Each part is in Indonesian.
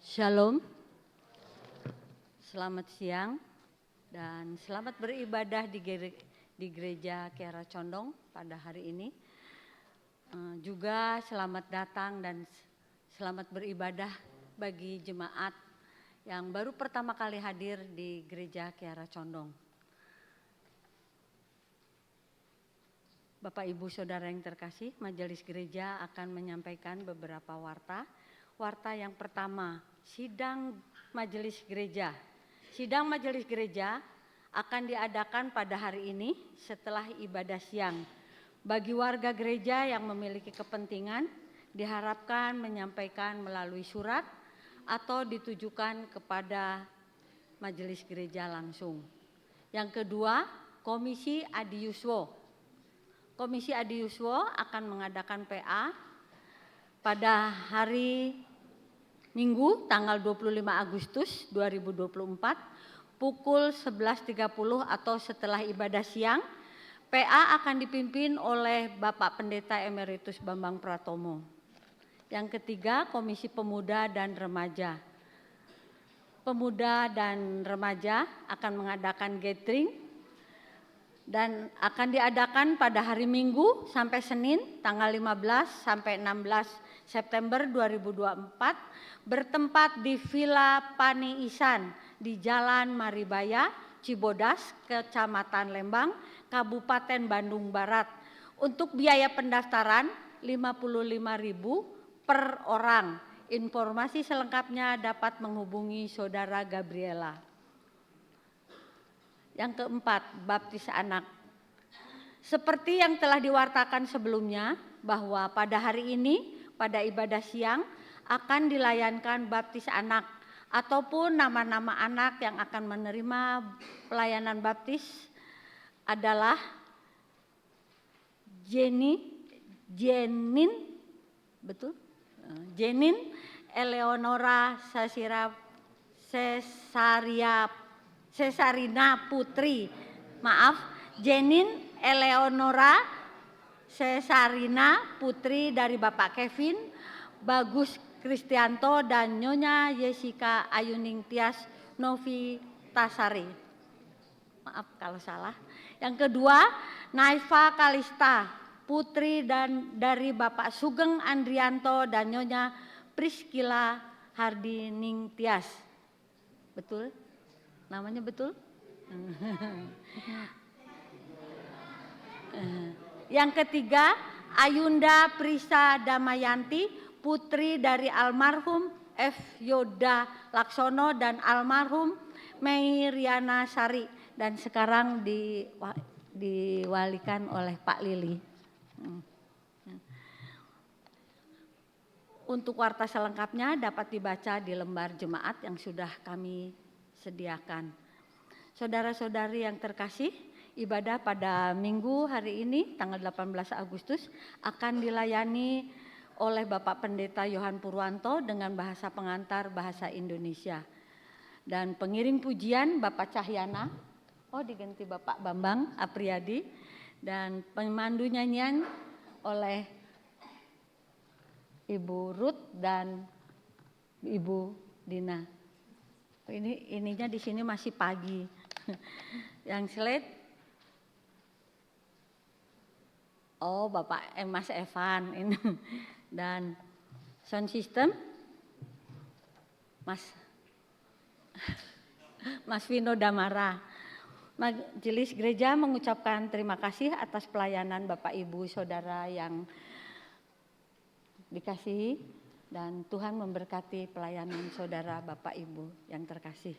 Shalom, selamat siang dan selamat beribadah di Gereja Kiara Condong pada hari ini. Juga selamat datang dan selamat beribadah bagi jemaat yang baru pertama kali hadir di Gereja Kiara Condong. Bapak Ibu Saudara yang terkasih, Majelis Gereja akan menyampaikan beberapa warta. Warta yang pertama, sidang Majelis Gereja. Sidang Majelis Gereja akan diadakan pada hari ini setelah ibadah siang. Bagi warga gereja yang memiliki kepentingan, diharapkan menyampaikan melalui surat atau ditujukan kepada Majelis Gereja langsung. Yang kedua, Komisi Adiuswo. Komisi Adiuswo akan mengadakan PA pada hari Minggu tanggal 25 Agustus 2024 pukul 11.30 atau setelah ibadah siang. PA akan dipimpin oleh Bapak Pendeta Emeritus Bambang Pratomo. Yang ketiga, Komisi Pemuda dan Remaja. Pemuda dan remaja akan mengadakan gathering dan akan diadakan pada hari Minggu sampai Senin tanggal 15 sampai 16 September 2024 bertempat di Villa Pani Isan di Jalan Maribaya, Cibodas, Kecamatan Lembang, Kabupaten Bandung Barat. Untuk biaya pendaftaran 55.000 per orang. Informasi selengkapnya dapat menghubungi Saudara Gabriela. Yang keempat, baptis anak. Seperti yang telah diwartakan sebelumnya bahwa pada hari ini pada ibadah siang akan dilayankan baptis anak ataupun nama-nama anak yang akan menerima pelayanan baptis adalah Jenin Eleonora Cesarina Putri, Jenin Eleonora Cesarina Putri dari Bapak Kevin, Bagus Kristianto dan Nyonya Jessica Ayuning Tias Novitasari. Maaf kalau salah. Yang kedua, Naifa Kalista Putri dan dari Bapak Sugeng Andrianto dan Nyonya Priscilla Hardining Tias. Betul? Namanya betul? Yang ketiga, Ayunda Prisa Damayanti, putri dari almarhum F. Yoda Laksono dan almarhum Mei Riana Sari, dan sekarang diwalikan oleh Pak Lili. Untuk warta selengkapnya dapat dibaca di lembar jemaat yang sudah kami sediakan. Saudara-saudari yang terkasih, ibadah pada Minggu hari ini tanggal 18 Agustus akan dilayani oleh Bapak Pendeta Yohan Purwanto dengan bahasa pengantar bahasa Indonesia. Dan pengiring pujian Bapak Cahyana, diganti Bapak Bambang Apriyadi, dan pemandu nyanyian oleh Ibu Ruth dan Ibu Dina. Ininya di sini masih pagi. Yang slide, Bapak Mas Evan ini. Dan sound system Mas Vino Damara. Majelis Gereja mengucapkan terima kasih atas pelayanan Bapak Ibu Saudara yang dikasihi, dan Tuhan memberkati pelayanan saudara Bapak Ibu yang terkasih.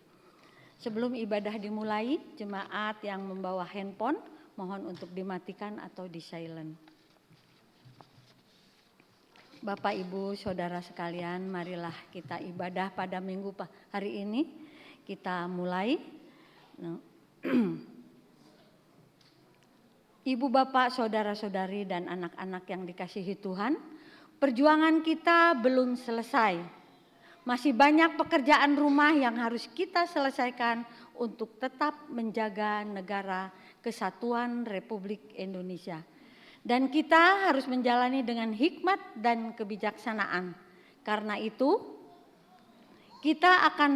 Sebelum ibadah dimulai, jemaat yang membawa handphone mohon untuk dimatikan atau di silent. Bapak Ibu Saudara sekalian, marilah kita ibadah pada Minggu hari ini. Kita mulai. Ibu Bapak, saudara-saudari dan anak-anak yang dikasihi Tuhan, perjuangan kita belum selesai. Masih banyak pekerjaan rumah yang harus kita selesaikan untuk tetap menjaga negara Kesatuan Republik Indonesia. Dan kita harus menjalani dengan hikmat dan kebijaksanaan. Karena itu, kita akan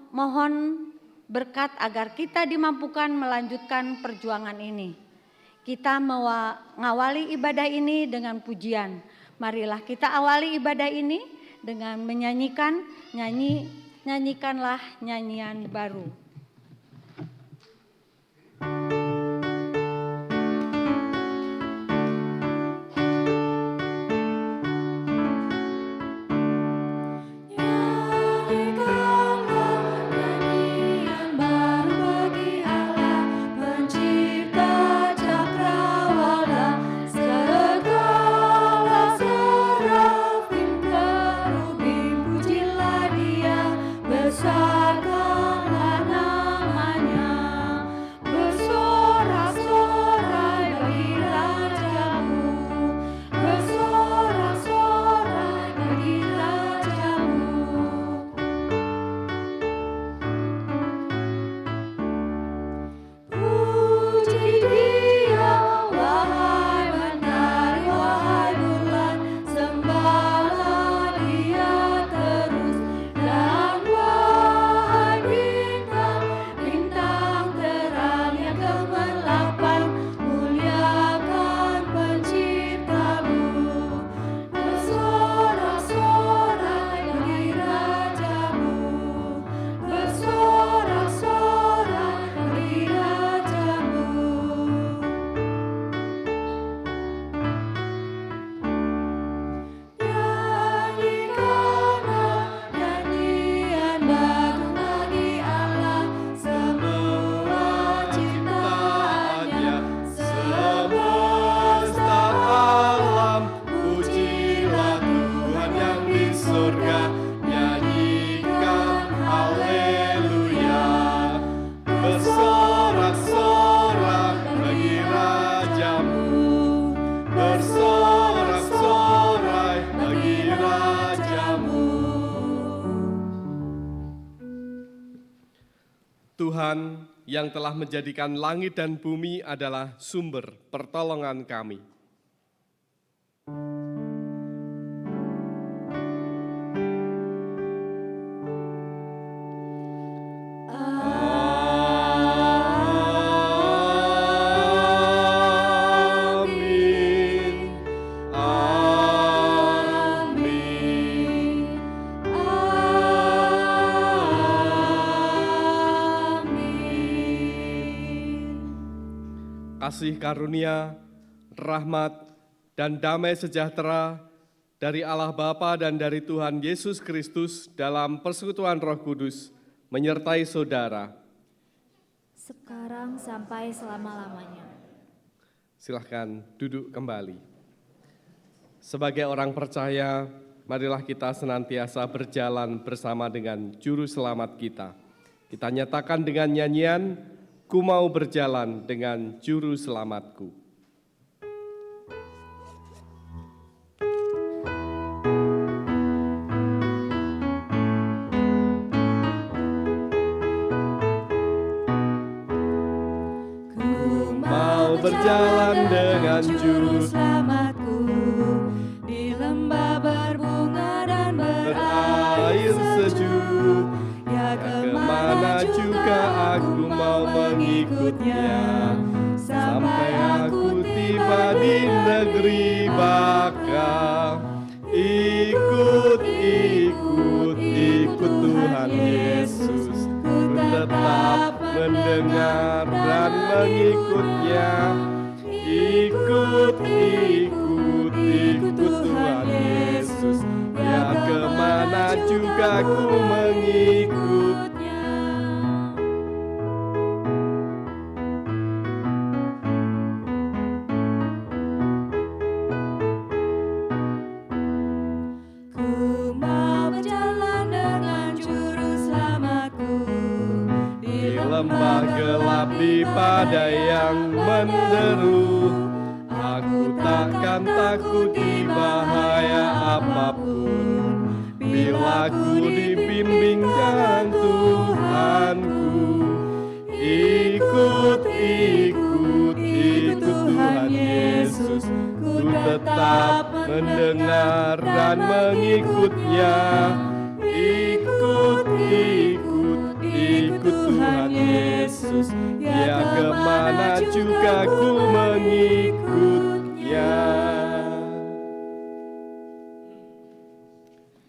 mohon berkat agar kita dimampukan melanjutkan perjuangan ini. Kita mengawali ibadah ini dengan pujian. Marilah kita awali ibadah ini dengan nyanyikanlah nyanyian baru. Tuhan yang telah menjadikan langit dan bumi adalah sumber pertolongan kami. Kasih karunia, rahmat, dan damai sejahtera dari Allah Bapa dan dari Tuhan Yesus Kristus dalam persekutuan Roh Kudus menyertai saudara. Sekarang sampai selama-lamanya. Silahkan duduk kembali. Sebagai orang percaya, marilah kita senantiasa berjalan bersama dengan Juru Selamat kita. Kita nyatakan dengan nyanyian, Ku mau berjalan dengan Juru Selamatku. Ku mau berjalan dengan Juru Selamatku di lembah berbunga dan berair sejuk. Ya Kemana juga aku mau mengikutnya, sampai aku tiba di negeri baka. Ikut Tuhan Yesus, ku tetap mendengar dan mengikutnya. Ikut Tuhan Yesus, ya kemana juga ku mengikutnya. Ku mau berjalan dengan Juru Selamatku Di lembah gelap di padai yang menderu, aku takkan takut di bahaya apapun, bila ku dibimbing dengan Tuhanku. Ikut Tuhan Yesus, ku tetap mendengar dan mengikutnya. Ikut Tuhan Yesus, ya kemana juga ku mengikutnya.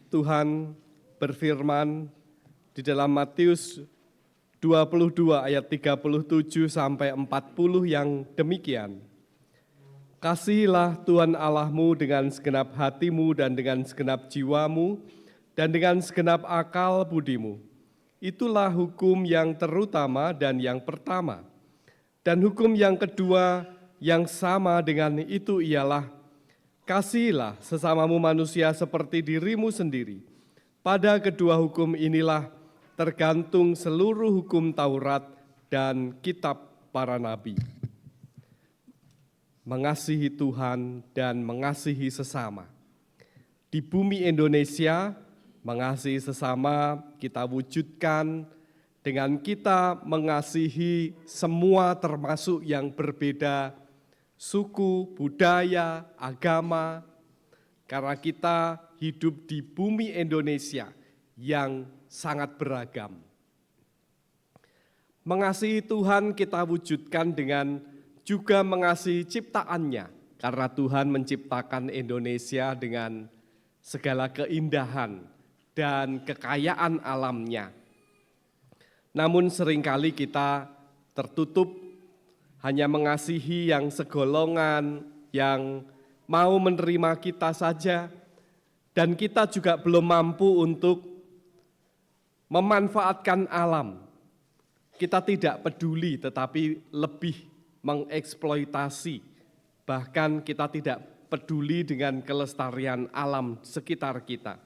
Tuhan berfirman di dalam Matius 22 ayat 37 sampai 40 yang demikian. Kasihilah Tuhan Allahmu dengan segenap hatimu dan dengan segenap jiwamu dan dengan segenap akal budimu. Itulah hukum yang terutama dan yang pertama. Dan hukum yang kedua yang sama dengan itu ialah, kasihilah sesamamu manusia seperti dirimu sendiri. Pada kedua hukum inilah tergantung seluruh hukum Taurat dan kitab para nabi. Mengasihi Tuhan dan mengasihi sesama. Di bumi Indonesia, mengasihi sesama kita wujudkan dengan kita mengasihi semua termasuk yang berbeda, suku, budaya, agama, karena kita hidup di bumi Indonesia yang sangat beragam. Mengasihi Tuhan kita wujudkan dengan juga mengasihi ciptaannya, karena Tuhan menciptakan Indonesia dengan segala keindahan dan kekayaan alamnya. Namun seringkali kita tertutup hanya mengasihi yang segolongan, yang mau menerima kita saja, dan kita juga belum mampu untuk memanfaatkan alam. Kita tidak peduli tetapi lebih mengeksploitasi, bahkan kita tidak peduli dengan kelestarian alam sekitar kita.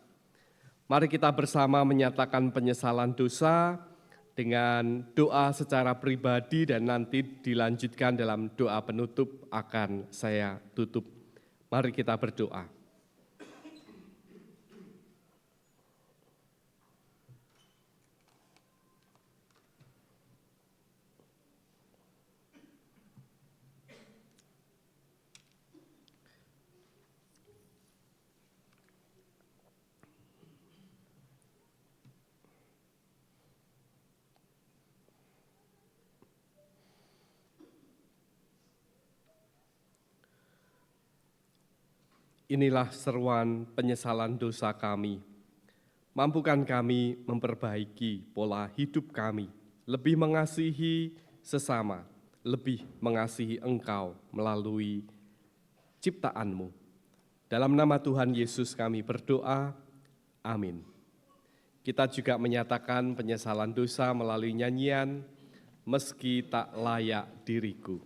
Mari kita bersama menyatakan penyesalan dosa dengan doa secara pribadi dan nanti dilanjutkan dalam doa penutup akan saya tutup. Mari kita berdoa. Inilah seruan penyesalan dosa kami. Mampukan kami memperbaiki pola hidup kami, lebih mengasihi sesama, lebih mengasihi Engkau melalui ciptaan-Mu. Dalam nama Tuhan Yesus kami berdoa, amin. Kita juga menyatakan penyesalan dosa melalui nyanyian, meski tak layak diriku.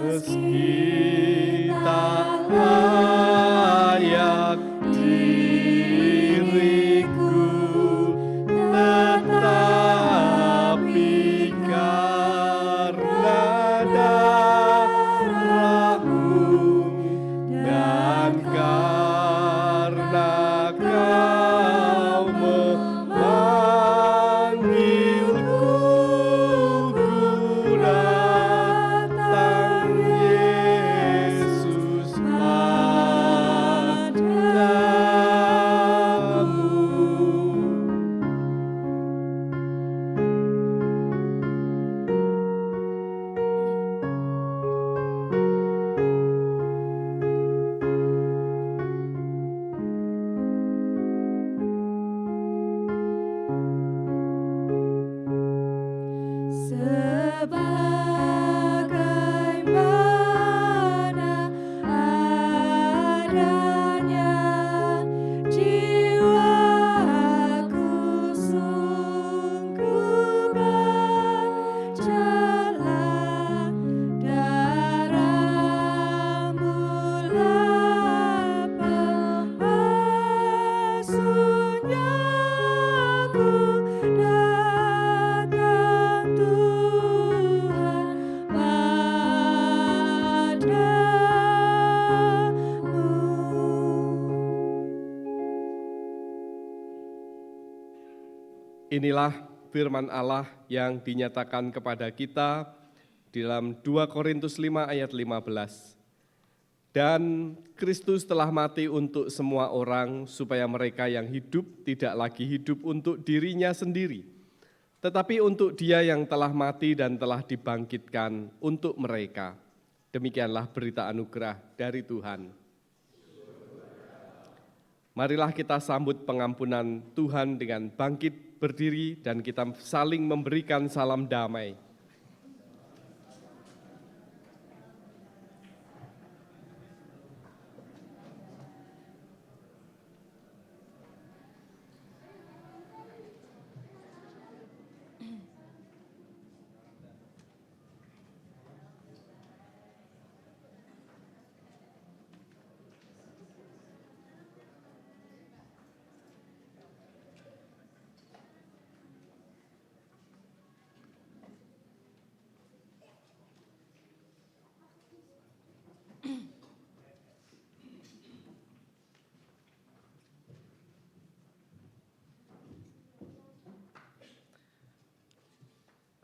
Meski tak layak diriku, tetapi karena darah-Mu dan karena Kau memanggilku, ku datang Yesus Sebagaimana adanya jiwaku sungguh berjalan, darah-Mu lah pembasuhnya, ku datang Tuhan padamu. Inilah firman Allah yang dinyatakan kepada kita di dalam 2 Korintus 5 ayat 15. Dan Kristus telah mati untuk semua orang supaya mereka yang hidup tidak lagi hidup untuk dirinya sendiri, tetapi untuk Dia yang telah mati dan telah dibangkitkan untuk mereka. Demikianlah berita anugerah dari Tuhan. Marilah kita sambut pengampunan Tuhan dengan bangkit berdiri dan kita saling memberikan salam damai.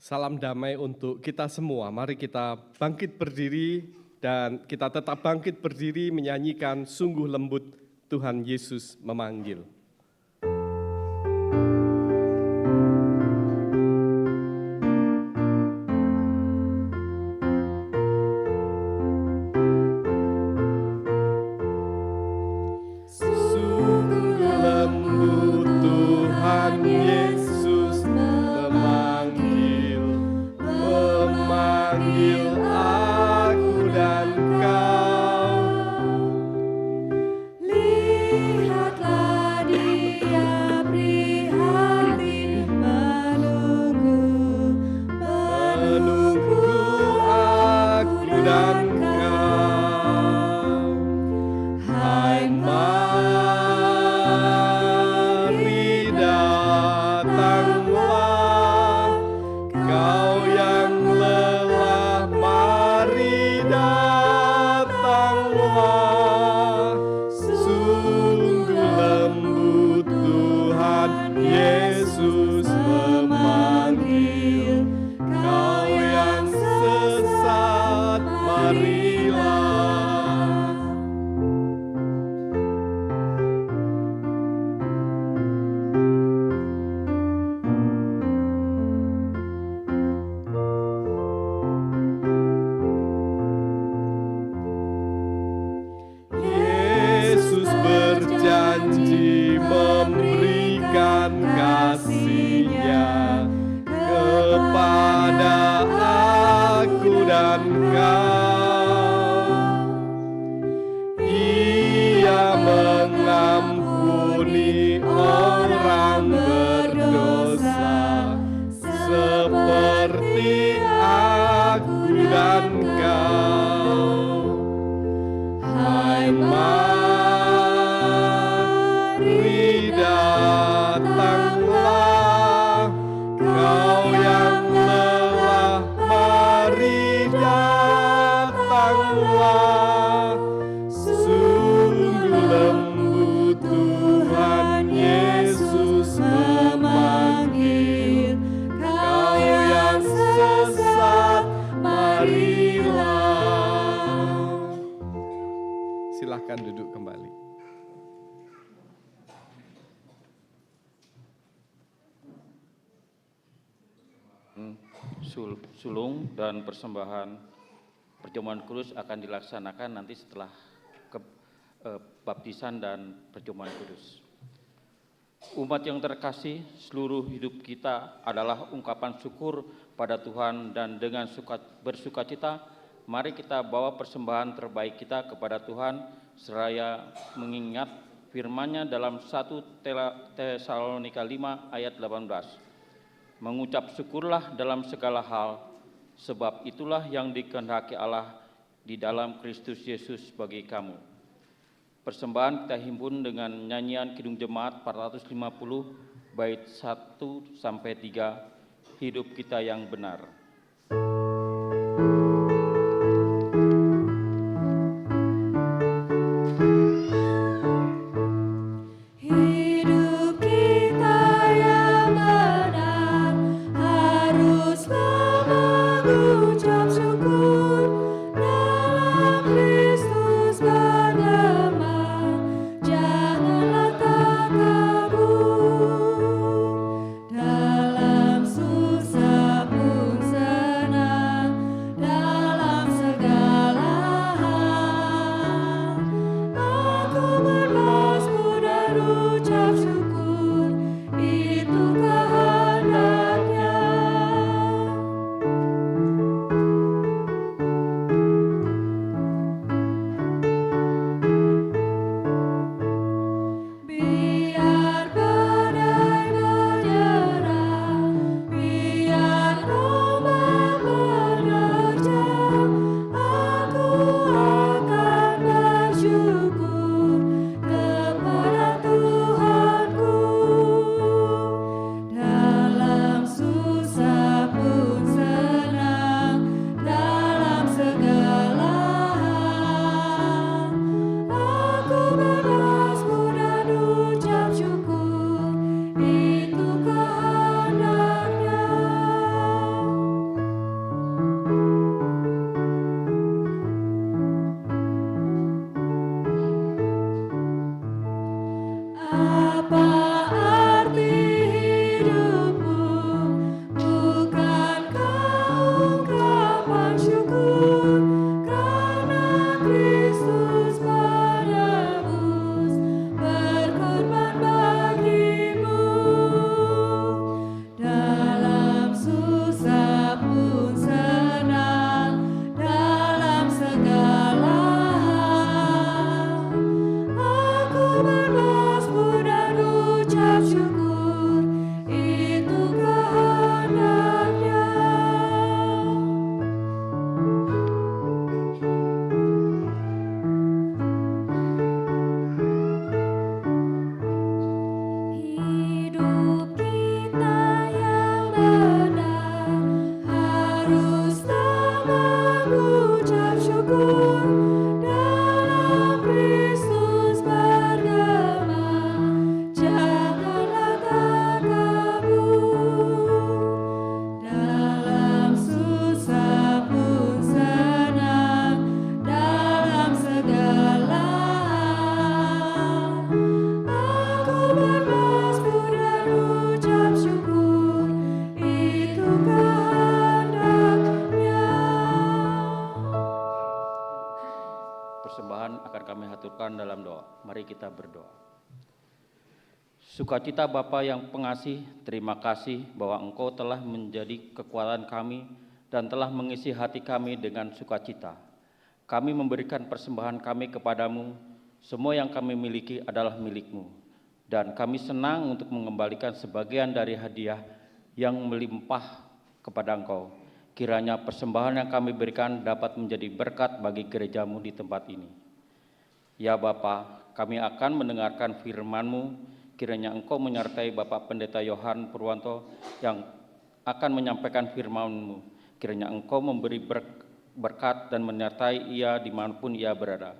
Salam damai untuk kita semua. Mari kita bangkit berdiri dan kita tetap bangkit berdiri menyanyikan sungguh lembut Tuhan Yesus memanggil. Sungguh lembut Tuhan Yesus memanggil aku dan kau. Lihatlah Allah, sungguh lembut Tuhan Yesus memanggil. Kau yang sesat, marilah. Silahkan duduk kembali. Sulung dan persembahan perjamuan kudus akan dilaksanakan nanti setelah baptisan dan perjamuan kudus. Umat yang terkasih, seluruh hidup kita adalah ungkapan syukur pada Tuhan, dan dengan bersukacita mari kita bawa persembahan terbaik kita kepada Tuhan seraya mengingat firman-Nya dalam 1 Tesalonika 5 ayat 18. Mengucap syukurlah dalam segala hal, sebab itulah yang dikehendaki Allah di dalam Kristus Yesus bagi kamu. Persembahan kita himpun dengan nyanyian Kidung Jemaat 450 bait 1 sampai 3, hidup kita yang benar. Hidup kita yang benar haruslah mengucap syukur, dalam Kristus bergema, janganlah takabur. Dalam susah pun senang, dalam segala hal aku bermasmur dan ucap syukur, itu kehendaknya. Biar badai menyerang, biar ombak menerjang, aku akan bersyukur kepada Tuhanku. Dalam susah pun senang, dalam segala hal aku bermasmur dan ucap syukur, itu kehendaknya. Apa arti hidupmu? Bukankah ungkapan syukur karena Kristus menebus, berkorban bagimu? Dalam susah pun senang, dalam segala hal aku bermasmur dan ucap syukur, itu kehendaknya. Hidup kita yang benar haruslah mengucap syukur, dalam Kristus bergema, janganlah takabur. Dalam susah pun senang, dalam segala hal aku bermasmur dan ucap syukur, itu kehendaknya. Persembahan akan kami haturkan dalam doa. Mari kita berdoa. Sukacita Bapa yang pengasih, terima kasih bahwa Engkau telah menjadi kekuatan kami dan telah mengisi hati kami dengan sukacita. Kami memberikan persembahan kami kepadamu, semua yang kami miliki adalah milik-Mu. Dan kami senang untuk mengembalikan sebagian dari hadiah yang melimpah kepada Engkau. Kiranya persembahan yang kami berikan dapat menjadi berkat bagi gereja-Mu di tempat ini. Ya Bapa, kami akan mendengarkan firman-Mu. Kiranya Engkau menyertai Bapak Pendeta Yohan Purwanto yang akan menyampaikan firman-Mu. Kiranya Engkau memberi berkat dan menyertai ia dimanapun ia berada.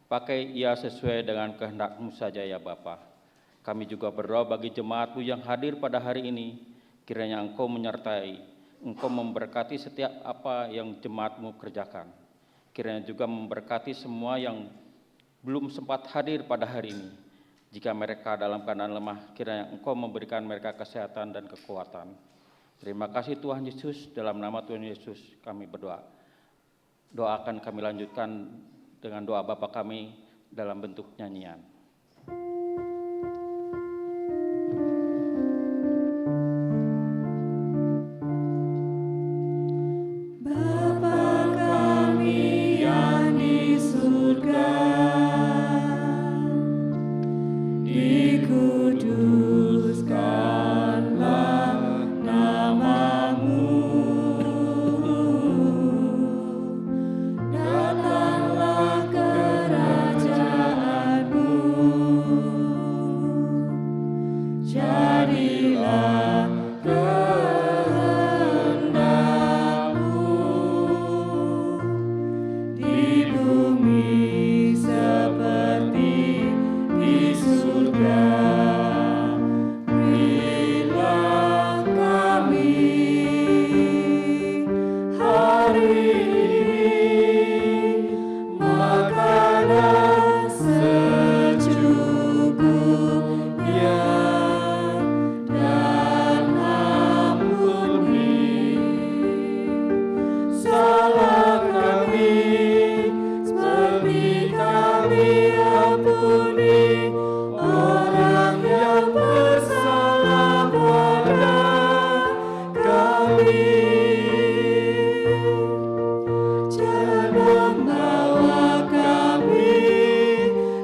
Pakai ia sesuai dengan kehendak-Mu saja ya Bapa. Kami juga berdoa bagi jemaat-Mu yang hadir pada hari ini, kiranya Engkau menyertai, Engkau memberkati setiap apa yang jemaat-Mu kerjakan. Kiranya juga memberkati semua yang belum sempat hadir pada hari ini. Jika mereka dalam keadaan lemah, kiranya Engkau memberikan mereka kesehatan dan kekuatan. Terima kasih Tuhan Yesus, dalam nama Tuhan Yesus kami berdoa. Doa akan kami lanjutkan dengan doa Bapa kami dalam bentuk nyanyian. Bapa kami yang di surga, dikuduskanlah nama-Mu, datanglah kerajaan-Mu, jadilah kehendak-Mu di bumi seperti di surga. Berilah kami hari ini makanan secukupnya, dan ampuni salah kami seperti kami ampuni orang yang bersalah pada kami. Jangan membawa kami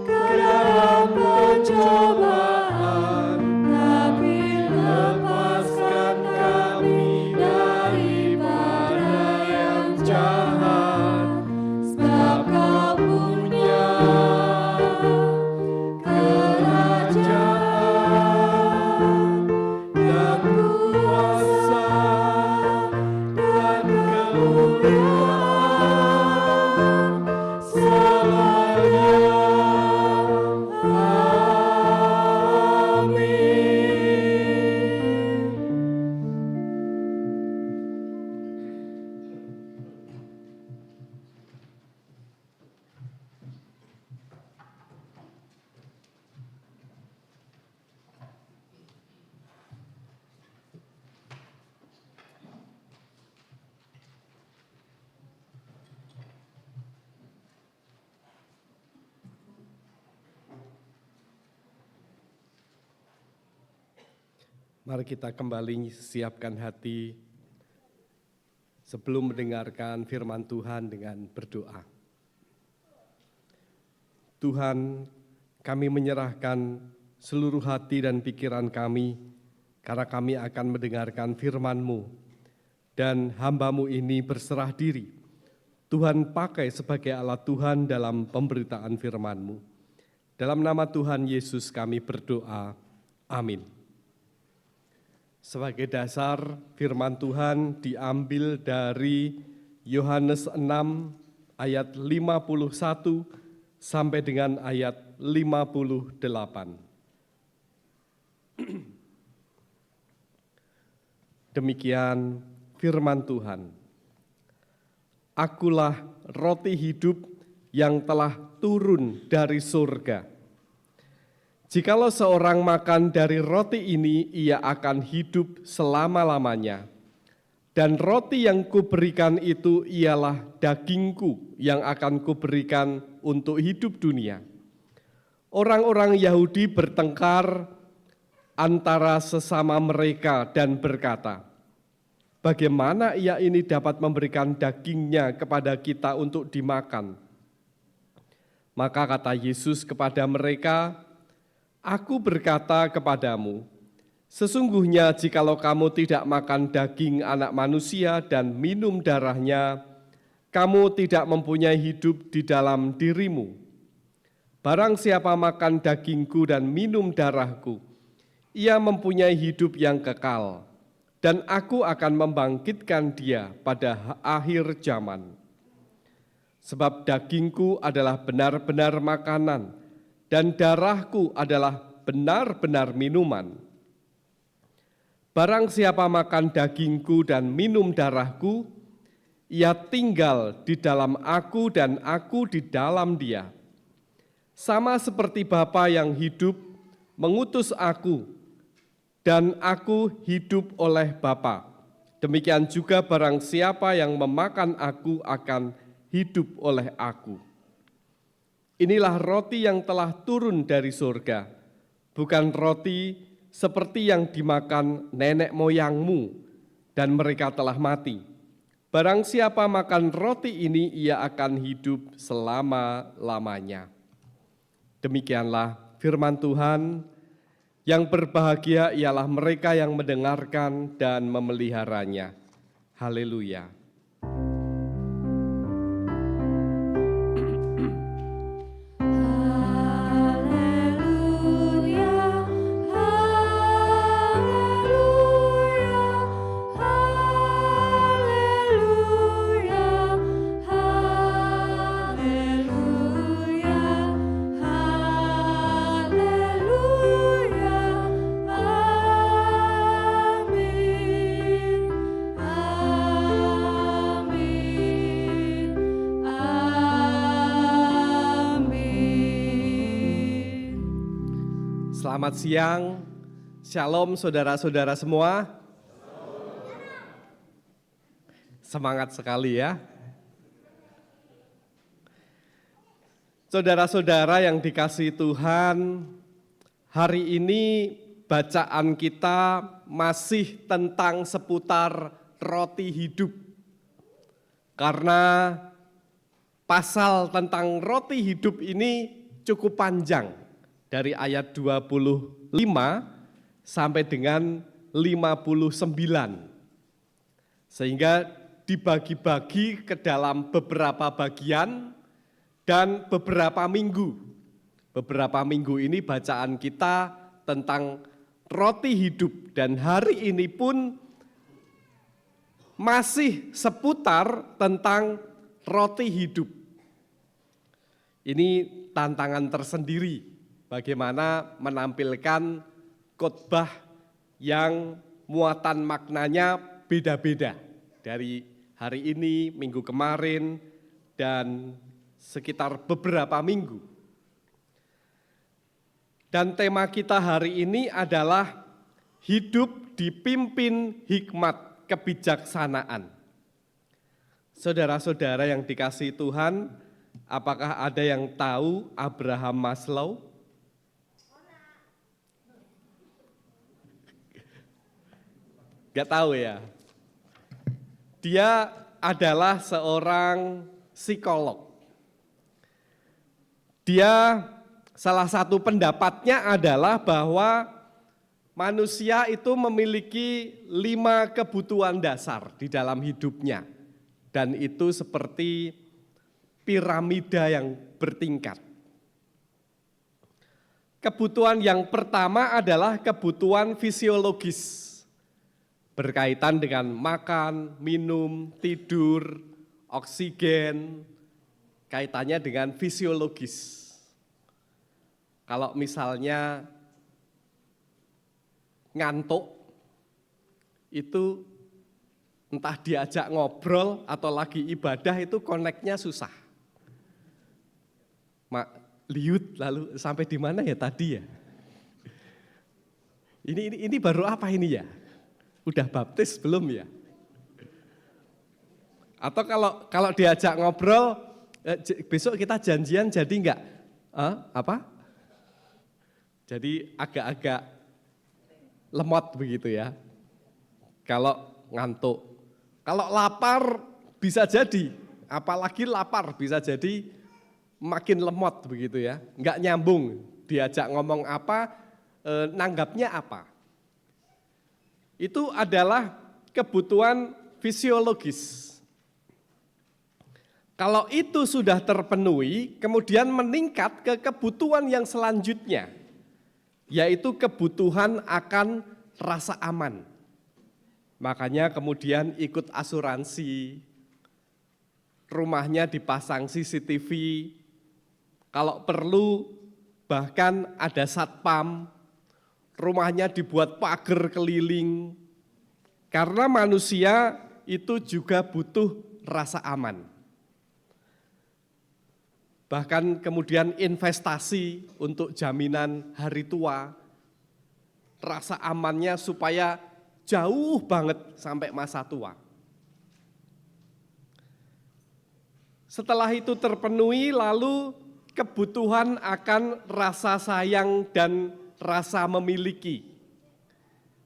ke dalam pencobaan, tapi lepaskan kami daripada yang jahat. Sebab Kau punya kerajaan dan kuasa dan kemuliaan selamanya. Amin. Mari kita kembali siapkan hati sebelum mendengarkan firman Tuhan dengan berdoa. Tuhan, kami menyerahkan seluruh hati dan pikiran kami karena kami akan mendengarkan firman-Mu. Dan hamba-Mu ini berserah diri. Tuhan pakai sebagai alat Tuhan dalam pemberitaan firman-Mu. Dalam nama Tuhan Yesus kami berdoa. Amin. Sebagai dasar, firman Tuhan diambil dari Yohanes 6 ayat 51 sampai dengan ayat 58. Demikian firman Tuhan. Akulah roti hidup yang telah turun dari surga. Jikalau seorang makan dari roti ini, ia akan hidup selama-lamanya. Dan roti yang kuberikan itu ialah dagingku yang akan kuberikan untuk hidup dunia. Orang-orang Yahudi bertengkar antara sesama mereka dan berkata, bagaimana ia ini dapat memberikan dagingnya kepada kita untuk dimakan? Maka kata Yesus kepada mereka, Aku berkata kepadamu, sesungguhnya jikalau kamu tidak makan daging anak manusia dan minum darahnya, kamu tidak mempunyai hidup di dalam dirimu. Barang siapa makan dagingku dan minum darahku, ia mempunyai hidup yang kekal, dan aku akan membangkitkan dia pada akhir zaman. Sebab dagingku adalah benar-benar makanan, dan darahku adalah benar-benar minuman. Barang siapa makan dagingku dan minum darahku, ia tinggal di dalam aku dan aku di dalam dia. Sama seperti Bapa yang hidup mengutus aku, dan aku hidup oleh Bapa. Demikian juga barang siapa yang memakan aku akan hidup oleh aku. Inilah roti yang telah turun dari surga, bukan roti seperti yang dimakan nenek moyangmu, dan mereka telah mati. Barang siapa makan roti ini, ia akan hidup selama-lamanya. Demikianlah firman Tuhan. Yang berbahagia ialah mereka yang mendengarkan dan memeliharanya. Haleluya. Selamat siang, shalom saudara-saudara semua. Semangat sekali ya. Saudara-saudara yang dikasihi Tuhan, hari ini bacaan kita masih tentang seputar roti hidup. Karena pasal tentang roti hidup ini cukup panjang. Dari ayat 25 sampai dengan 59. Sehingga dibagi-bagi ke dalam beberapa bagian dan beberapa minggu. Beberapa minggu ini bacaan kita tentang roti hidup, dan hari ini pun masih seputar tentang roti hidup. Ini tantangan tersendiri. Bagaimana menampilkan khotbah yang muatan maknanya beda-beda dari hari ini, minggu kemarin, dan sekitar beberapa minggu. Dan tema kita hari ini adalah hidup dipimpin hikmat kebijaksanaan. Saudara-saudara yang dikasihi Tuhan, apakah ada yang tahu Abraham Maslow? Gak tahu ya. Dia adalah seorang psikolog. Dia salah satu pendapatnya adalah bahwa manusia itu memiliki 5 kebutuhan dasar di dalam hidupnya. Dan itu seperti piramida yang bertingkat. Kebutuhan yang pertama adalah kebutuhan fisiologis. Berkaitan dengan makan, minum, tidur, oksigen, kaitannya dengan fisiologis. Kalau misalnya ngantuk, itu entah diajak ngobrol atau lagi ibadah itu koneknya susah. Liut lalu sampai di mana ya tadi ya? Ini baru apa ini ya? Udah baptis belum ya? Atau kalau diajak ngobrol, besok kita janjian jadi enggak? Apa? Jadi agak-agak lemot begitu ya. Kalau ngantuk. Kalau lapar bisa jadi, apalagi lapar bisa jadi makin lemot begitu ya. Enggak nyambung, diajak ngomong apa, nanggapnya apa. Itu adalah kebutuhan fisiologis. Kalau itu sudah terpenuhi, kemudian meningkat ke kebutuhan yang selanjutnya, yaitu kebutuhan akan rasa aman. Makanya kemudian ikut asuransi, rumahnya dipasang CCTV, kalau perlu bahkan ada satpam, rumahnya dibuat pagar keliling, karena manusia itu juga butuh rasa aman. Bahkan kemudian investasi untuk jaminan hari tua, rasa amannya supaya jauh banget sampai masa tua. Setelah itu terpenuhi, lalu kebutuhan akan rasa sayang dan rasa memiliki.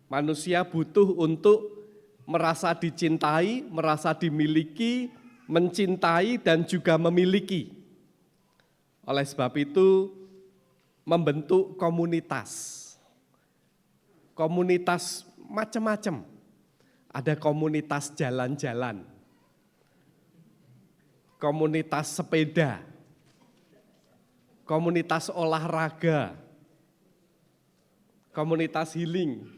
Manusia butuh untuk merasa dicintai, merasa dimiliki, mencintai, dan juga memiliki. Oleh sebab itu, membentuk komunitas. Komunitas macam-macam. Ada komunitas jalan-jalan, komunitas sepeda, komunitas olahraga, komunitas healing.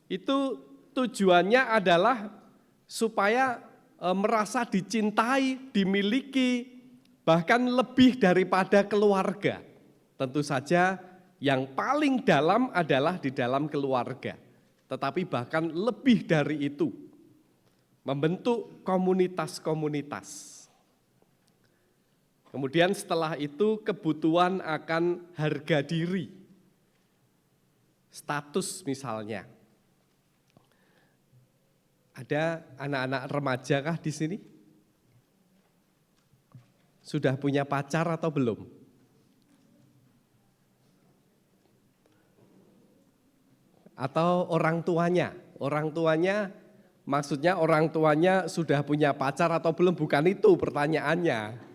Itu tujuannya adalah supaya merasa dicintai, dimiliki, bahkan lebih daripada keluarga. Tentu saja yang paling dalam adalah di dalam keluarga, tetapi bahkan lebih dari itu, membentuk komunitas-komunitas. Kemudian setelah itu kebutuhan akan harga diri, status misalnya. Ada anak-anak remaja kah di sini? Sudah punya pacar atau belum? Atau orang tuanya? Orang tuanya, maksudnya orang tuanya sudah punya pacar atau belum? Bukan itu pertanyaannya.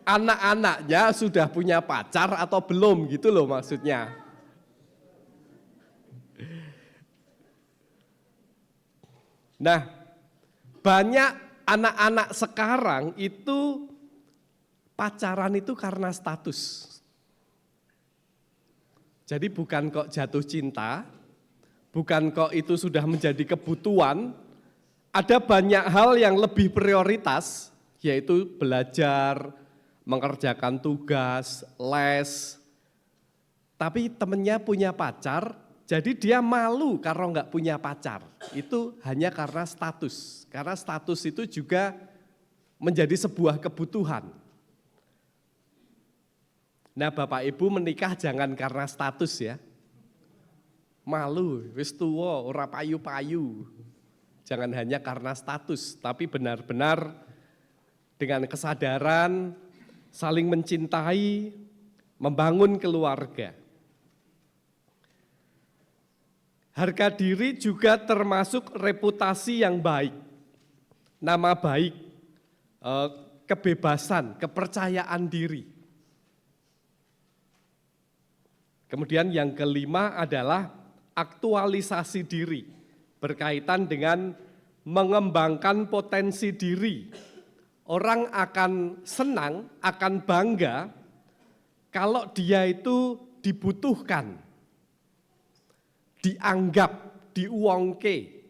Anak-anaknya sudah punya pacar atau belum, gitu loh maksudnya. Nah, banyak anak-anak sekarang itu pacaran itu karena status. Jadi bukan kok jatuh cinta, bukan kok itu sudah menjadi kebutuhan, ada banyak hal yang lebih prioritas, yaitu belajar, mengerjakan tugas, les. Tapi temennya punya pacar, jadi dia malu kalau nggak punya pacar. Itu hanya karena status. Karena status itu juga menjadi sebuah kebutuhan. Nah, Bapak Ibu menikah jangan karena status ya. Malu, wis tuwa, ora payu-payu. Jangan hanya karena status, tapi benar-benar dengan kesadaran, saling mencintai, membangun keluarga. Harga diri juga termasuk reputasi yang baik, nama baik, kebebasan, kepercayaan diri. Kemudian yang kelima adalah aktualisasi diri, berkaitan dengan mengembangkan potensi diri. Orang akan senang, akan bangga kalau dia itu dibutuhkan, dianggap, diuangke.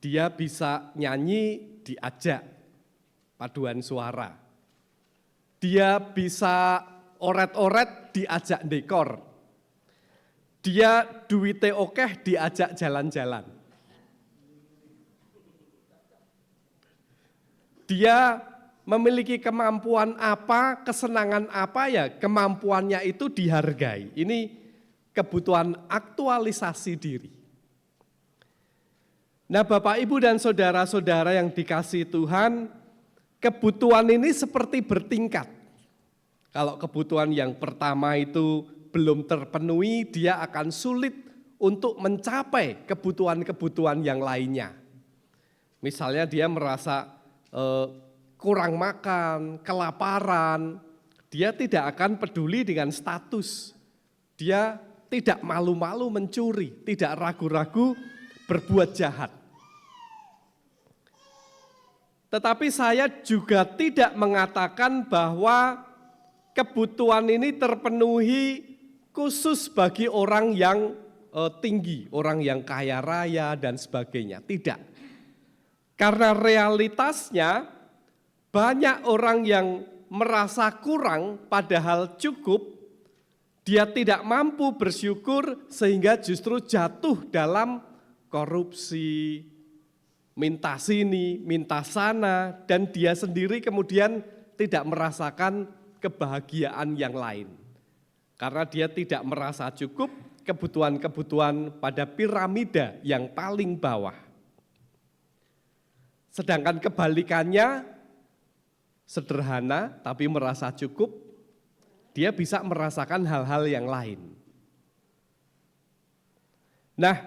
Dia bisa nyanyi, diajak paduan suara. Dia bisa oret-oret, diajak dekor. Dia duwite okeh, diajak jalan-jalan. Dia memiliki kemampuan apa, kesenangan apa ya, kemampuannya itu dihargai. Ini kebutuhan aktualisasi diri. Nah, Bapak, Ibu, dan saudara-saudara yang dikasihi Tuhan, kebutuhan ini seperti bertingkat. Kalau kebutuhan yang pertama itu belum terpenuhi, dia akan sulit untuk mencapai kebutuhan-kebutuhan yang lainnya. Misalnya dia merasa kurang makan, kelaparan, dia tidak akan peduli dengan status. Dia tidak malu-malu mencuri, tidak ragu-ragu berbuat jahat. Tetapi saya juga tidak mengatakan bahwa kebutuhan ini terpenuhi khusus bagi orang yang tinggi, orang yang kaya raya dan sebagainya. Tidak. Karena realitasnya banyak orang yang merasa kurang padahal cukup, dia tidak mampu bersyukur sehingga justru jatuh dalam korupsi, minta sini, minta sana, dan dia sendiri kemudian tidak merasakan kebahagiaan yang lain. Karena dia tidak merasa cukup kebutuhan-kebutuhan pada piramida yang paling bawah. Sedangkan kebalikannya sederhana tapi merasa cukup, dia bisa merasakan hal-hal yang lain. Nah,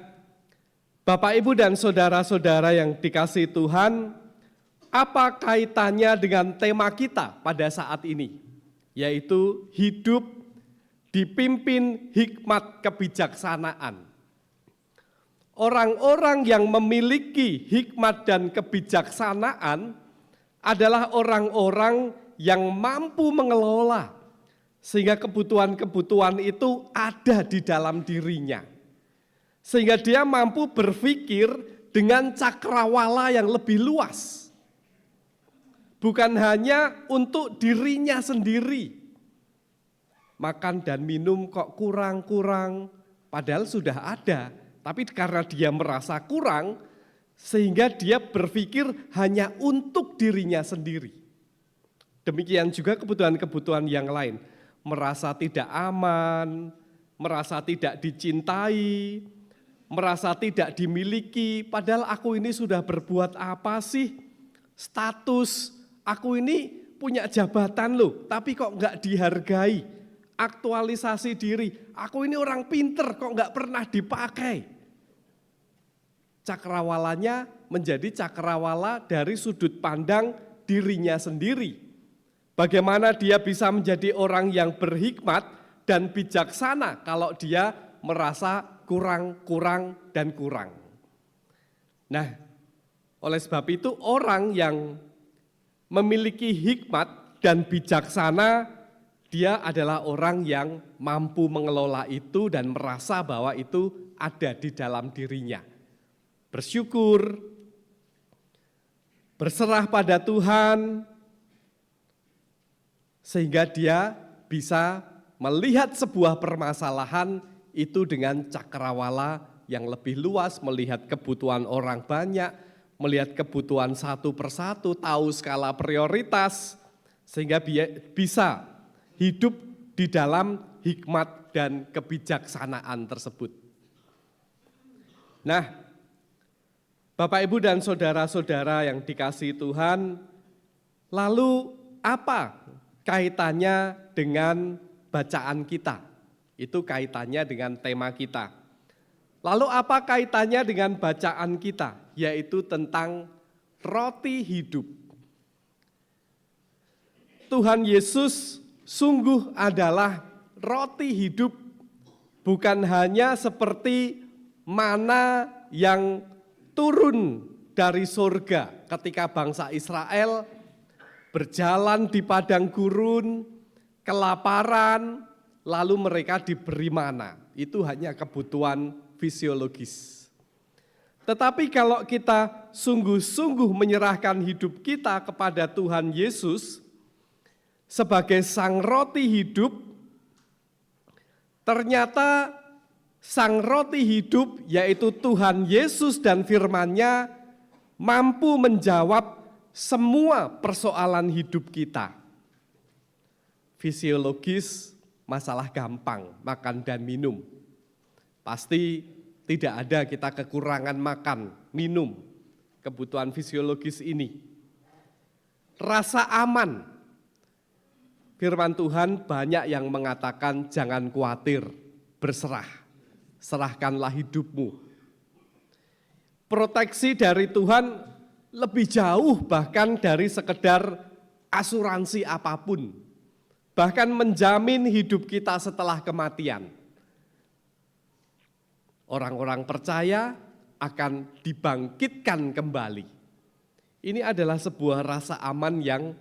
Bapak, Ibu, dan saudara-saudara yang dikasihi Tuhan, apa kaitannya dengan tema kita pada saat ini? Yaitu hidup dipimpin hikmat kebijaksanaan. Orang-orang yang memiliki hikmat dan kebijaksanaan adalah orang-orang yang mampu mengelola sehingga kebutuhan-kebutuhan itu ada di dalam dirinya. Sehingga dia mampu berpikir dengan cakrawala yang lebih luas. Bukan hanya untuk dirinya sendiri. Makan dan minum kok kurang-kurang, padahal sudah ada. Tapi karena dia merasa kurang, sehingga dia berpikir hanya untuk dirinya sendiri. Demikian juga kebutuhan-kebutuhan yang lain. Merasa tidak aman, merasa tidak dicintai, merasa tidak dimiliki, padahal aku ini sudah berbuat apa sih? Status, aku ini punya jabatan loh, tapi kok enggak dihargai. Aktualisasi diri, aku ini orang pinter kok enggak pernah dipakai. Cakrawalanya menjadi cakrawala dari sudut pandang dirinya sendiri. Bagaimana dia bisa menjadi orang yang berhikmat dan bijaksana kalau dia merasa kurang. Nah, oleh sebab itu orang yang memiliki hikmat dan bijaksana, dia adalah orang yang mampu mengelola itu dan merasa bahwa itu ada di dalam dirinya. Bersyukur, berserah pada Tuhan, sehingga dia bisa melihat sebuah permasalahan itu dengan cakrawala yang lebih luas, melihat kebutuhan orang banyak, melihat kebutuhan satu persatu, tahu skala prioritas, sehingga bisa hidup di dalam hikmat dan kebijaksanaan tersebut. Nah, Bapak, Ibu, dan saudara-saudara yang dikasihi Tuhan, lalu apa kaitannya dengan bacaan kita? Itu kaitannya dengan tema kita. Lalu apa kaitannya dengan bacaan kita? Yaitu tentang roti hidup. Tuhan Yesus sungguh adalah roti hidup, bukan hanya seperti mana yang turun dari surga ketika bangsa Israel berjalan di padang gurun, kelaparan, lalu mereka diberi mana. Itu hanya kebutuhan fisiologis. Tetapi kalau kita sungguh-sungguh menyerahkan hidup kita kepada Tuhan Yesus sebagai sang roti hidup, ternyata sang roti hidup yaitu Tuhan Yesus dan firman-Nya mampu menjawab semua persoalan hidup kita. Fisiologis, masalah gampang, makan dan minum. Pasti tidak ada kita kekurangan makan, minum, kebutuhan fisiologis ini. Rasa aman, firman Tuhan banyak yang mengatakan jangan khawatir, berserah, serahkanlah hidupmu. Proteksi dari Tuhan lebih jauh bahkan dari sekedar asuransi apapun. Bahkan menjamin hidup kita setelah kematian. Orang-orang percaya akan dibangkitkan kembali. Ini adalah sebuah rasa aman yang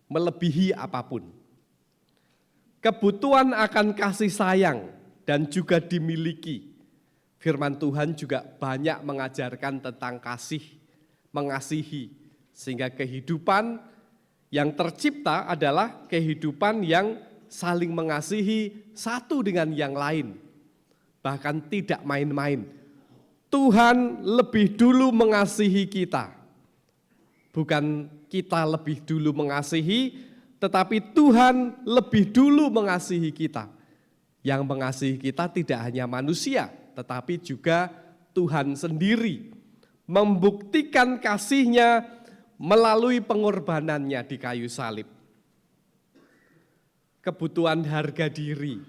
melebihi apapun. Kebutuhan akan kasih sayang dan juga dimiliki. firman Tuhan juga banyak mengajarkan tentang kasih, mengasihi. Sehingga kehidupan yang tercipta adalah kehidupan yang saling mengasihi satu dengan yang lain. Bahkan tidak main-main. Tuhan lebih dulu mengasihi kita. Bukan kita lebih dulu mengasihi, tetapi Tuhan lebih dulu mengasihi kita. Yang mengasihi kita tidak hanya manusia, tetapi juga Tuhan sendiri. Membuktikan kasih-Nya melalui pengorbanannya di kayu salib. Kebutuhan harga diri,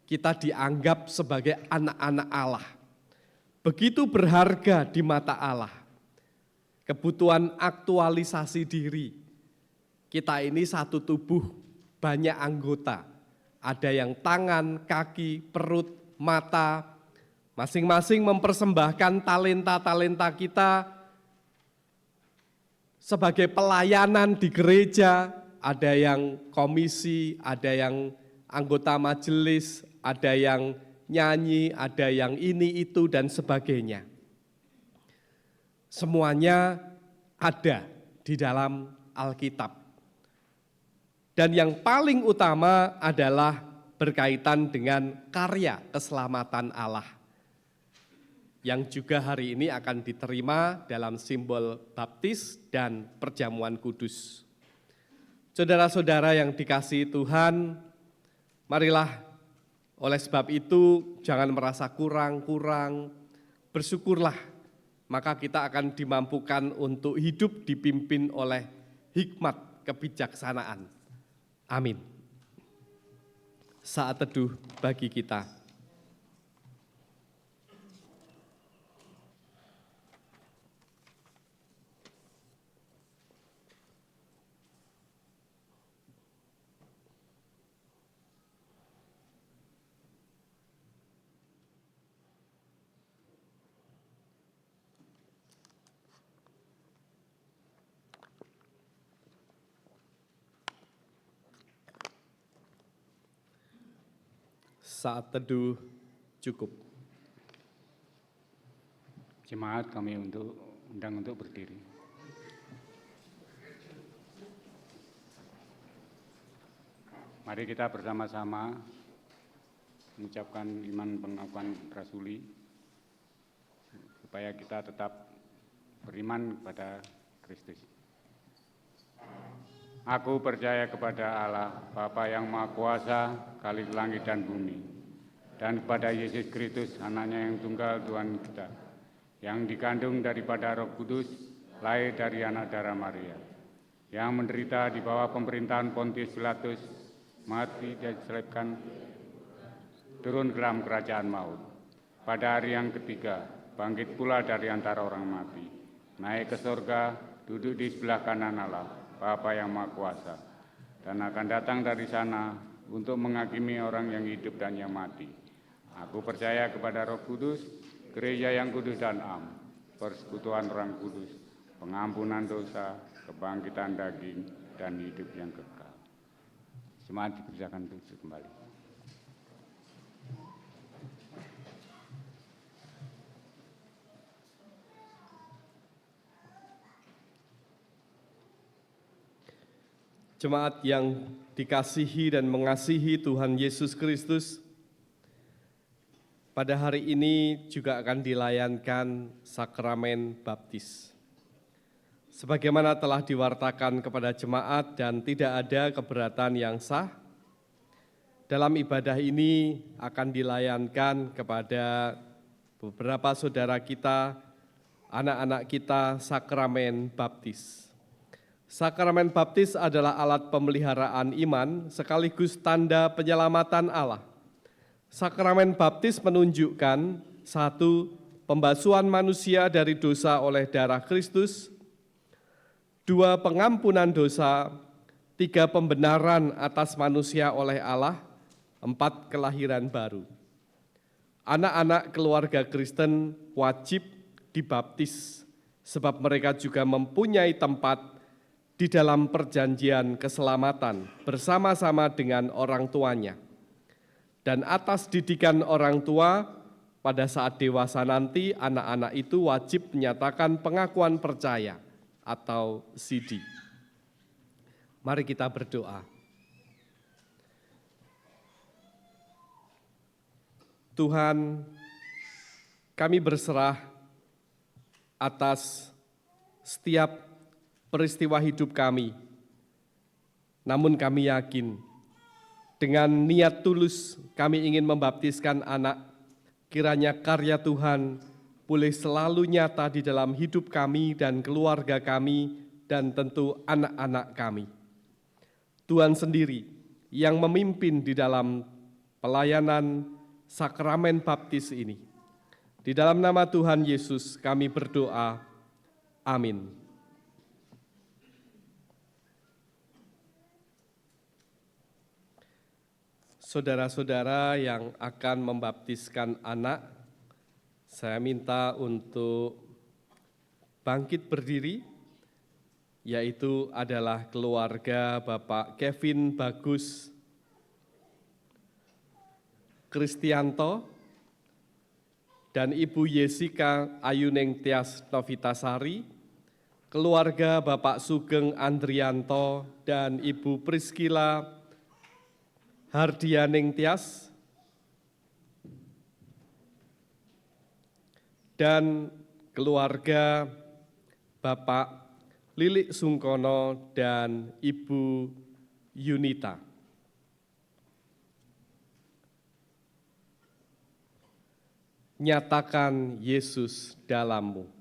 kita dianggap sebagai anak-anak Allah. Begitu berharga di mata Allah. Kebutuhan aktualisasi diri, kita ini satu tubuh, banyak anggota. Ada yang tangan, kaki, perut, mata, masing-masing mempersembahkan talenta-talenta kita sebagai pelayanan di gereja. Ada yang komisi, ada yang anggota majelis, ada yang nyanyi, ada yang ini, itu, dan sebagainya. Semuanya ada di dalam Alkitab. Dan yang paling utama adalah berkaitan dengan karya keselamatan Allah, yang juga hari ini akan diterima dalam simbol baptis dan perjamuan kudus. Saudara-saudara yang dikasihi Tuhan, marilah oleh sebab itu jangan merasa kurang-kurang, bersyukurlah, maka kita akan dimampukan untuk hidup dipimpin oleh hikmat kebijaksanaan. Amin. Saat teduh bagi kita. Saat teduh cukup. Jemaat kami undang untuk berdiri. Mari kita bersama-sama mengucapkan iman pengakuan rasuli supaya kita tetap beriman kepada Kristus. Aku percaya kepada Allah, Bapa yang Maha Kuasa, Khalik langit dan bumi, dan kepada Yesus Kristus, anaknya yang tunggal Tuhan kita, yang dikandung daripada Roh Kudus, lahir dari anak darah Maria, yang menderita di bawah pemerintahan Pontius Pilatus, mati dan disalibkan, turun ke dalam kerajaan maut. Pada hari yang ketiga, bangkit pula dari antara orang mati, naik ke surga, duduk di sebelah kanan Allah, Bapa yang Maha Kuasa, dan akan datang dari sana untuk menghakimi orang yang hidup dan yang mati. Aku percaya kepada Roh Kudus, gereja yang kudus dan am, persekutuan orang kudus, pengampunan dosa, kebangkitan daging, dan hidup yang kekal. Jemaat dipersilakan untuk duduk kembali. Jemaat yang dikasihi dan mengasihi Tuhan Yesus Kristus, pada hari ini juga akan dilayankan sakramen baptis. Sebagaimana telah diwartakan kepada jemaat dan tidak ada keberatan yang sah, dalam ibadah ini akan dilayankan kepada beberapa saudara kita, anak-anak kita, sakramen baptis. Sakramen baptis adalah alat pemeliharaan iman sekaligus tanda penyelamatan Allah. Sakramen baptis menunjukkan 1. Pembasuhan manusia dari dosa oleh darah Kristus, 2. Pengampunan dosa, 3. Pembenaran atas manusia oleh Allah, 4. Kelahiran baru. Anak-anak keluarga Kristen wajib dibaptis sebab mereka juga mempunyai tempat di dalam perjanjian keselamatan bersama-sama dengan orang tuanya. Dan atas didikan orang tua, pada saat dewasa nanti anak-anak itu wajib menyatakan pengakuan percaya atau CD. Mari kita berdoa. Tuhan, kami berserah atas setiap peristiwa hidup kami. Namun kami yakin dengan niat tulus kami ingin membaptiskan anak, kiranya karya Tuhan boleh selalu nyata di dalam hidup kami dan keluarga kami dan tentu anak-anak kami. Tuhan sendiri yang memimpin di dalam pelayanan sakramen baptis ini. Di dalam nama Tuhan Yesus kami berdoa. Amin. Saudara-saudara yang akan membaptiskan anak, saya minta untuk bangkit berdiri, yaitu adalah keluarga Bapak Kevin Bagus Kristianto dan Ibu Yesika Ayuning Tias Novitasari, keluarga Bapak Sugeng Andrianto dan Ibu Priskila Hardianing Tias, dan keluarga Bapak Lilik Sungkono dan Ibu Yunita. Nyatakan Yesus dalammu.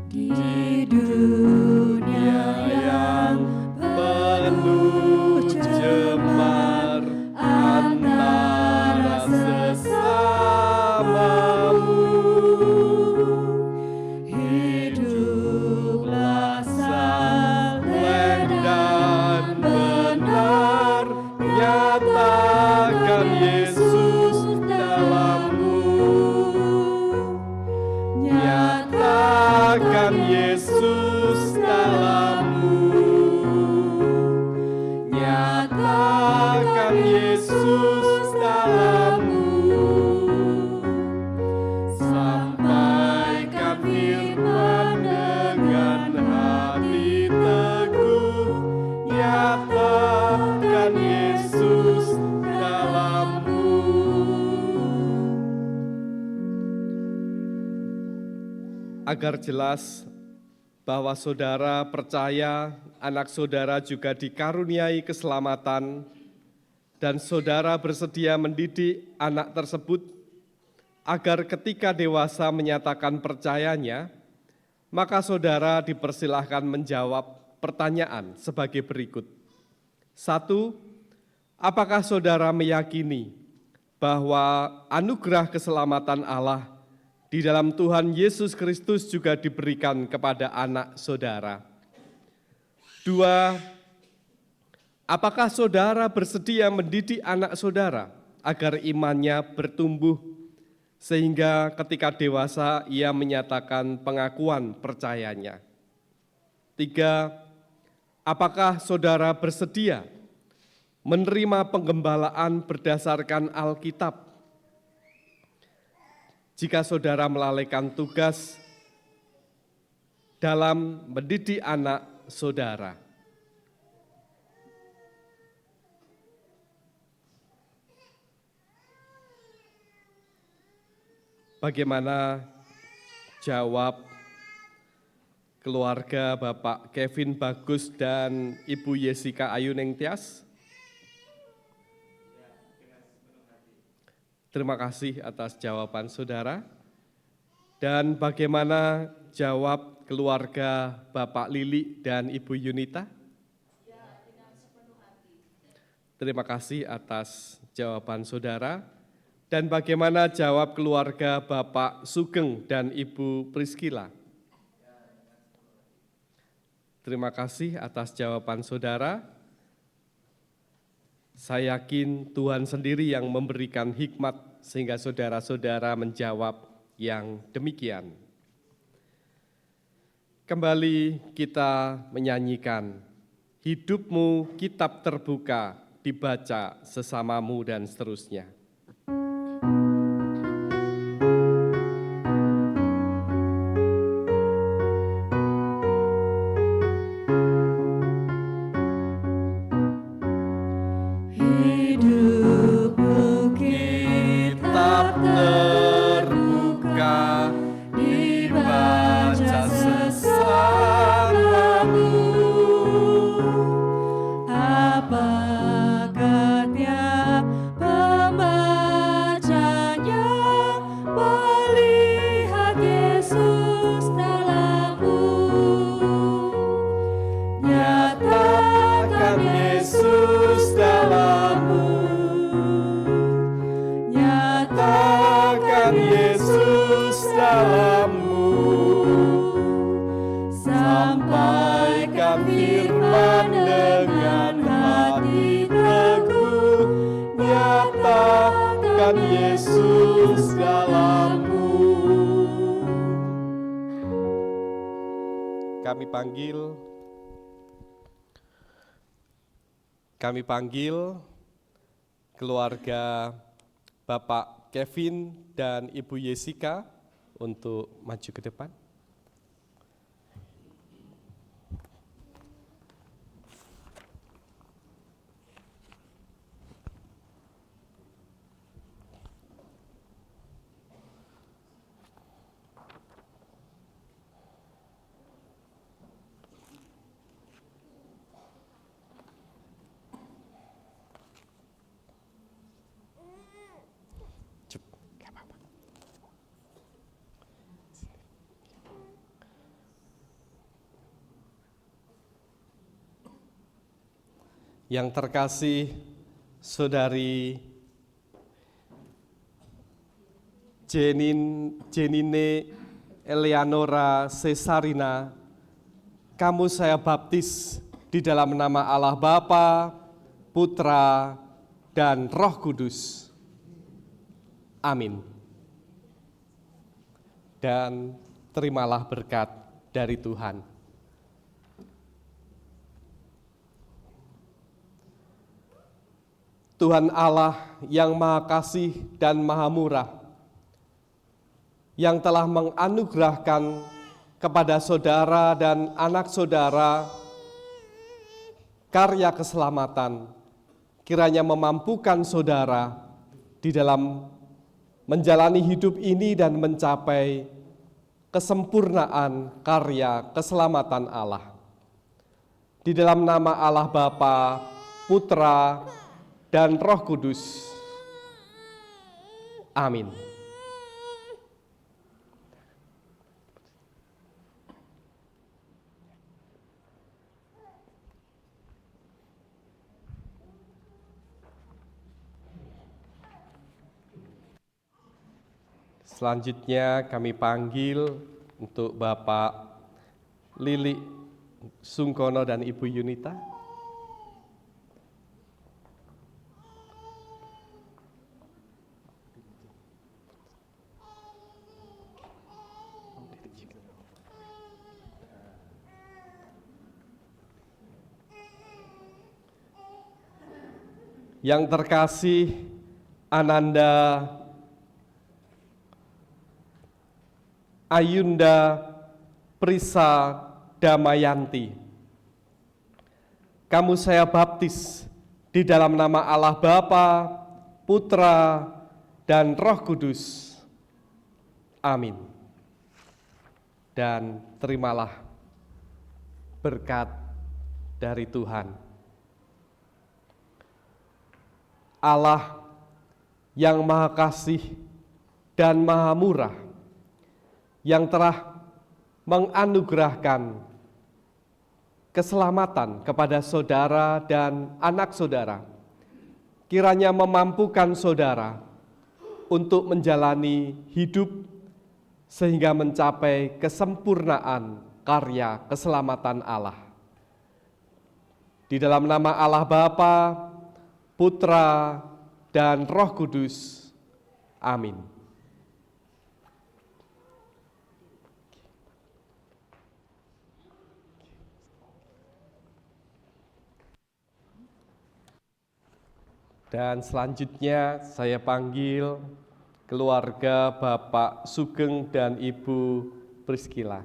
Di dunia yang Penuh cemar antara sesamamu, hiduplah saleh dan benar, nyatakan Yesus dalammu. Nyatakan Yesus dalammu. Nyatakan Yesus dalammu. Sampaikan firman dengan hati teguh. Nyatakan Yesus dalammu. Agar jelas bahwa saudara percaya anak saudara juga dikaruniai keselamatan dan saudara bersedia mendidik anak tersebut agar ketika dewasa menyatakan percayanya, maka saudara dipersilahkan menjawab pertanyaan sebagai berikut. 1. Apakah saudara meyakini bahwa anugerah keselamatan Allah di dalam Tuhan Yesus Kristus juga diberikan kepada anak saudara? 2. Apakah saudara bersedia mendidik anak saudara agar imannya bertumbuh sehingga ketika dewasa ia menyatakan pengakuan percayanya? 3. Apakah saudara bersedia menerima penggembalaan berdasarkan Alkitab jika saudara melalaikan tugas dalam mendidik anak saudara? Bagaimana jawab keluarga Bapak Kevin Bagus dan Ibu Yesika Ayuning Tias? Terima kasih atas jawaban saudara. Dan bagaimana jawab keluarga Bapak Lili dan Ibu Yunita? Terima kasih atas jawaban saudara. Dan bagaimana jawab keluarga Bapak Sugeng dan Ibu Priskila? Terima kasih atas jawaban saudara. Saya yakin Tuhan sendiri yang memberikan hikmat sehingga saudara-saudara menjawab yang demikian. Kembali kita menyanyikan, hidupmu kitab terbuka, dibaca sesamamu dan seterusnya. Hidupmu kitab terbuka, dibaca sesamamu. Apakah tiap pembacanya melihat Yesus dalammu? Nyatakan Yesus dalammu. Nyatakan Yesus dalammu. Sampaikan firman dengan hati teguh. Nyatakan Yesus dalammu. Kami panggil keluarga Bapak Kevin dan Ibu Yesika untuk maju ke depan. Yang terkasih Saudari Jenine Eleanora Cesarina, kamu saya baptis di dalam nama Allah Bapa, Putra, dan Roh Kudus. Amin. Dan terimalah berkat dari Tuhan. Tuhan Allah yang Maha Kasih dan Maha Murah, yang telah menganugerahkan kepada saudara dan anak saudara karya keselamatan, kiranya memampukan saudara di dalam menjalani hidup ini dan mencapai kesempurnaan karya keselamatan Allah. Di dalam nama Allah Bapa, Putra, dan Roh Kudus. Amin. Selanjutnya kami panggil untuk Bapak Lili Sungkono dan Ibu Yunita. Yang terkasih Ananda Ayunda Prisa Damayanti, kamu saya baptis di dalam nama Allah Bapa, Putra, dan Roh Kudus. Amin. Dan terimalah berkat dari Tuhan. Allah yang Maha Kasih dan Maha Murah, yang telah menganugerahkan keselamatan kepada saudara dan anak saudara, kiranya memampukan saudara untuk menjalani hidup sehingga mencapai kesempurnaan karya keselamatan Allah. Di dalam nama Allah Bapa, Putra, dan Roh Kudus. Amin. Dan selanjutnya saya panggil keluarga Bapak Sugeng dan Ibu Priskila.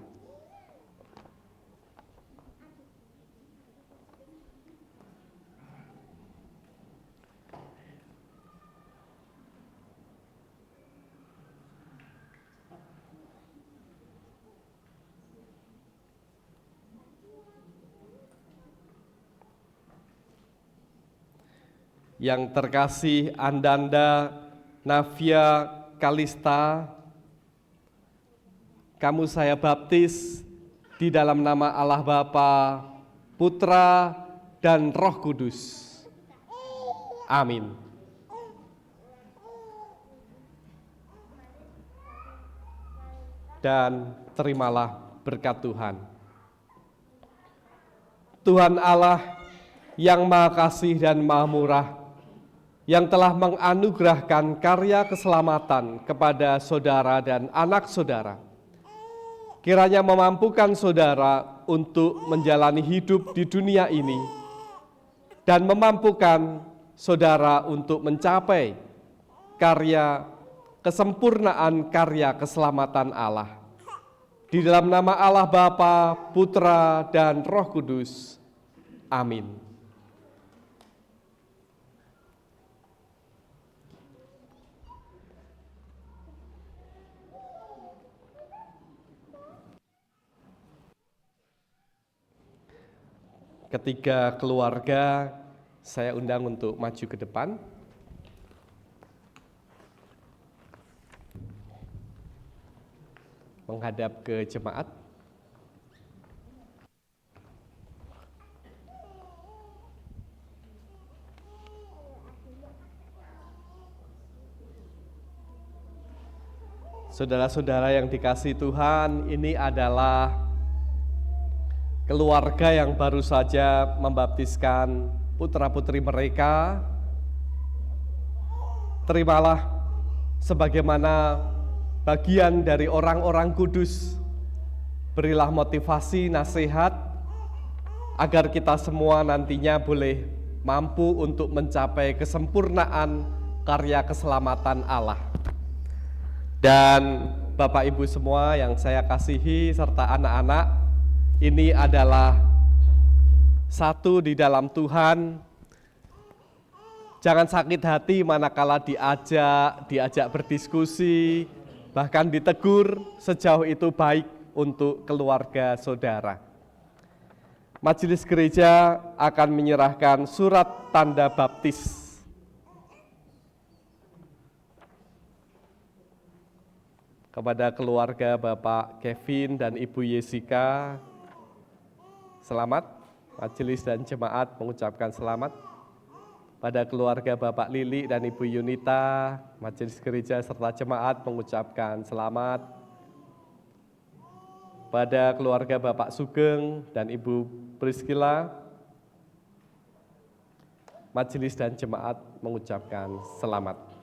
Yang terkasih Andanda Navia Kalista, kamu saya baptis di dalam nama Allah Bapa, Putra, dan Roh Kudus. Amin. Dan terimalah berkat Tuhan. Tuhan Allah yang Maha Kasih dan Maha Murah, yang telah menganugerahkan karya keselamatan kepada saudara dan anak saudara, kiranya memampukan saudara untuk menjalani hidup di dunia ini dan memampukan saudara untuk mencapai karya kesempurnaan karya keselamatan Allah. Di dalam nama Allah Bapa, Putra, dan Roh Kudus. Amin. Ketiga keluarga saya undang untuk maju ke depan. Menghadap ke jemaat. Saudara-saudara yang dikasihi Tuhan, ini adalah keluarga yang baru saja membaptiskan putra-putri mereka. Terimalah sebagaimana bagian dari orang-orang kudus. Berilah motivasi, nasihat, agar kita semua nantinya boleh mampu untuk mencapai kesempurnaan karya keselamatan Allah. Dan Bapak Ibu semua yang saya kasihi serta anak-anak, ini adalah satu di dalam Tuhan. Jangan sakit hati manakala diajak berdiskusi, bahkan ditegur, sejauh itu baik untuk keluarga saudara. Majelis gereja akan menyerahkan surat tanda baptis kepada keluarga Bapak Kevin dan Ibu Yesika. Selamat, majelis dan jemaat mengucapkan selamat. Pada keluarga Bapak Lili dan Ibu Yunita, majelis gereja serta jemaat mengucapkan selamat. Pada keluarga Bapak Sugeng dan Ibu Priskila, majelis dan jemaat mengucapkan selamat.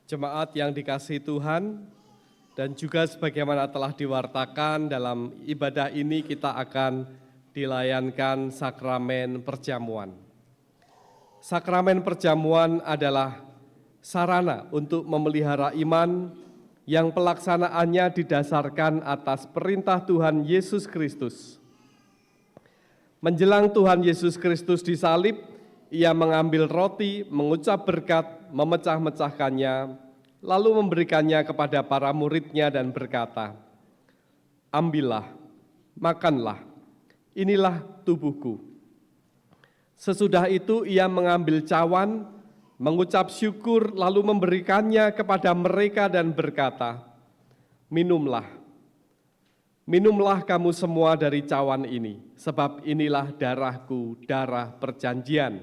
Jemaat yang dikasihi Tuhan, dan juga sebagaimana telah diwartakan dalam ibadah ini, kita akan dilayankan sakramen perjamuan. Sakramen perjamuan adalah sarana untuk memelihara iman yang pelaksanaannya didasarkan atas perintah Tuhan Yesus Kristus. Menjelang Tuhan Yesus Kristus disalib, ia mengambil roti, mengucap berkat, memecah-mecahkannya, lalu memberikannya kepada para murid-Nya dan berkata, "Ambillah, makanlah, inilah tubuhku." Sesudah itu ia mengambil cawan, mengucap syukur, lalu memberikannya kepada mereka dan berkata, "Minumlah, minumlah kamu semua dari cawan ini, sebab inilah darahku, darah perjanjian,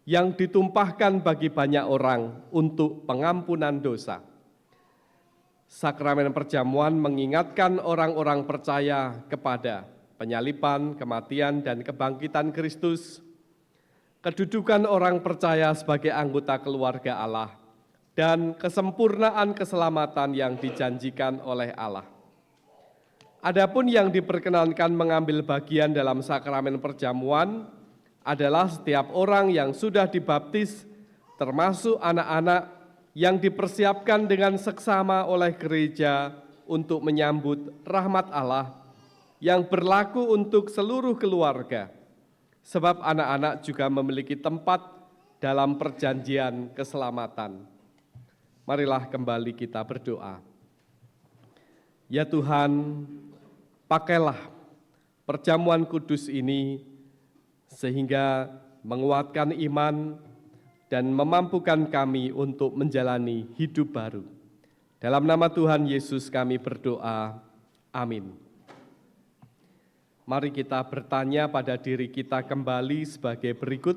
yang ditumpahkan bagi banyak orang untuk pengampunan dosa." Sakramen perjamuan mengingatkan orang-orang percaya kepada penyaliban, kematian, dan kebangkitan Kristus, kedudukan orang percaya sebagai anggota keluarga Allah, dan kesempurnaan keselamatan yang dijanjikan oleh Allah. Adapun yang diperkenankan mengambil bagian dalam sakramen perjamuan adalah setiap orang yang sudah dibaptis, termasuk anak-anak yang dipersiapkan dengan seksama oleh gereja untuk menyambut rahmat Allah yang berlaku untuk seluruh keluarga. Sebab anak-anak juga memiliki tempat dalam perjanjian keselamatan. Marilah kembali kita berdoa. Ya Tuhan, pakailah perjamuan kudus ini sehingga menguatkan iman dan memampukan kami untuk menjalani hidup baru. Dalam nama Tuhan Yesus kami berdoa. Amin. Mari kita bertanya pada diri kita kembali sebagai berikut.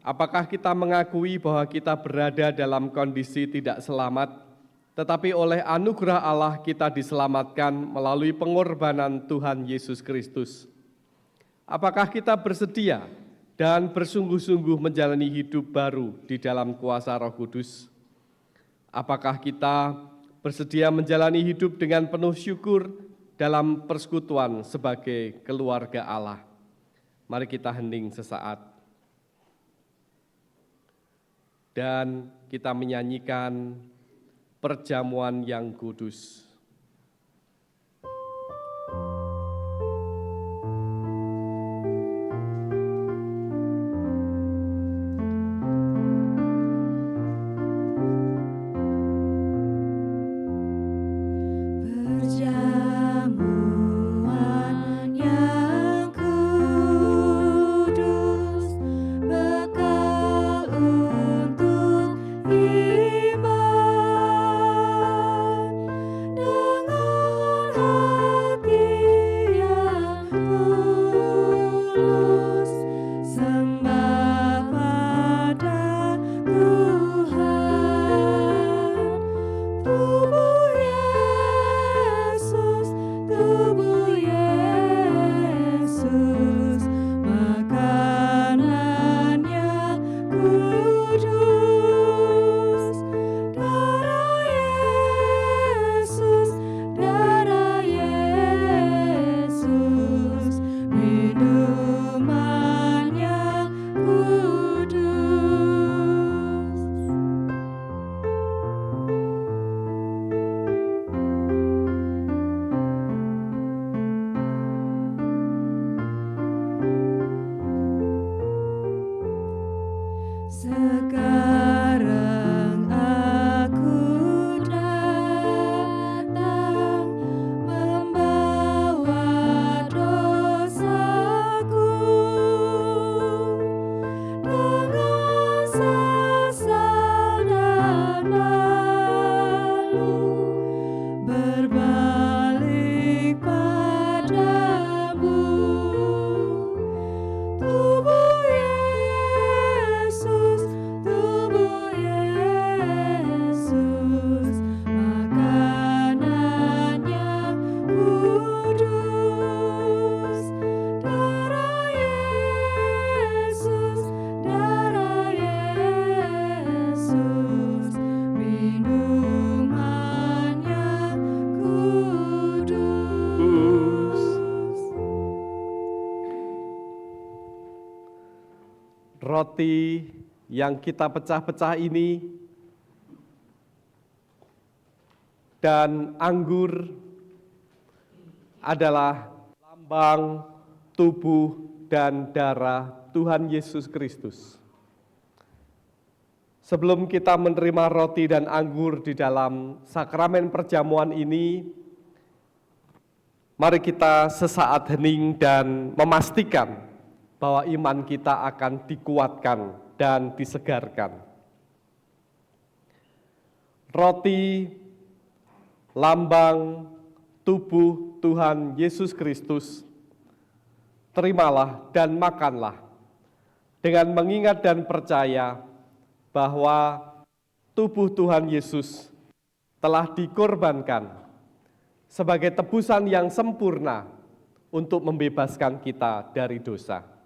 Apakah kita mengakui bahwa kita berada dalam kondisi tidak selamat, tetapi oleh anugerah Allah kita diselamatkan melalui pengorbanan Tuhan Yesus Kristus? Apakah kita bersedia dan bersungguh-sungguh menjalani hidup baru di dalam kuasa Roh Kudus? Apakah kita bersedia menjalani hidup dengan penuh syukur dalam persekutuan sebagai keluarga Allah? Mari kita hening sesaat dan kita menyanyikan perjamuan yang kudus. Roti yang kita pecah-pecah ini dan anggur adalah lambang tubuh dan darah Tuhan Yesus Kristus. Sebelum kita menerima roti dan anggur di dalam sakramen perjamuan ini, mari kita sesaat hening dan memastikan bahwa iman kita akan dikuatkan dan disegarkan. Roti, lambang tubuh Tuhan Yesus Kristus, terimalah dan makanlah dengan mengingat dan percaya bahwa tubuh Tuhan Yesus telah dikorbankan sebagai tebusan yang sempurna untuk membebaskan kita dari dosa.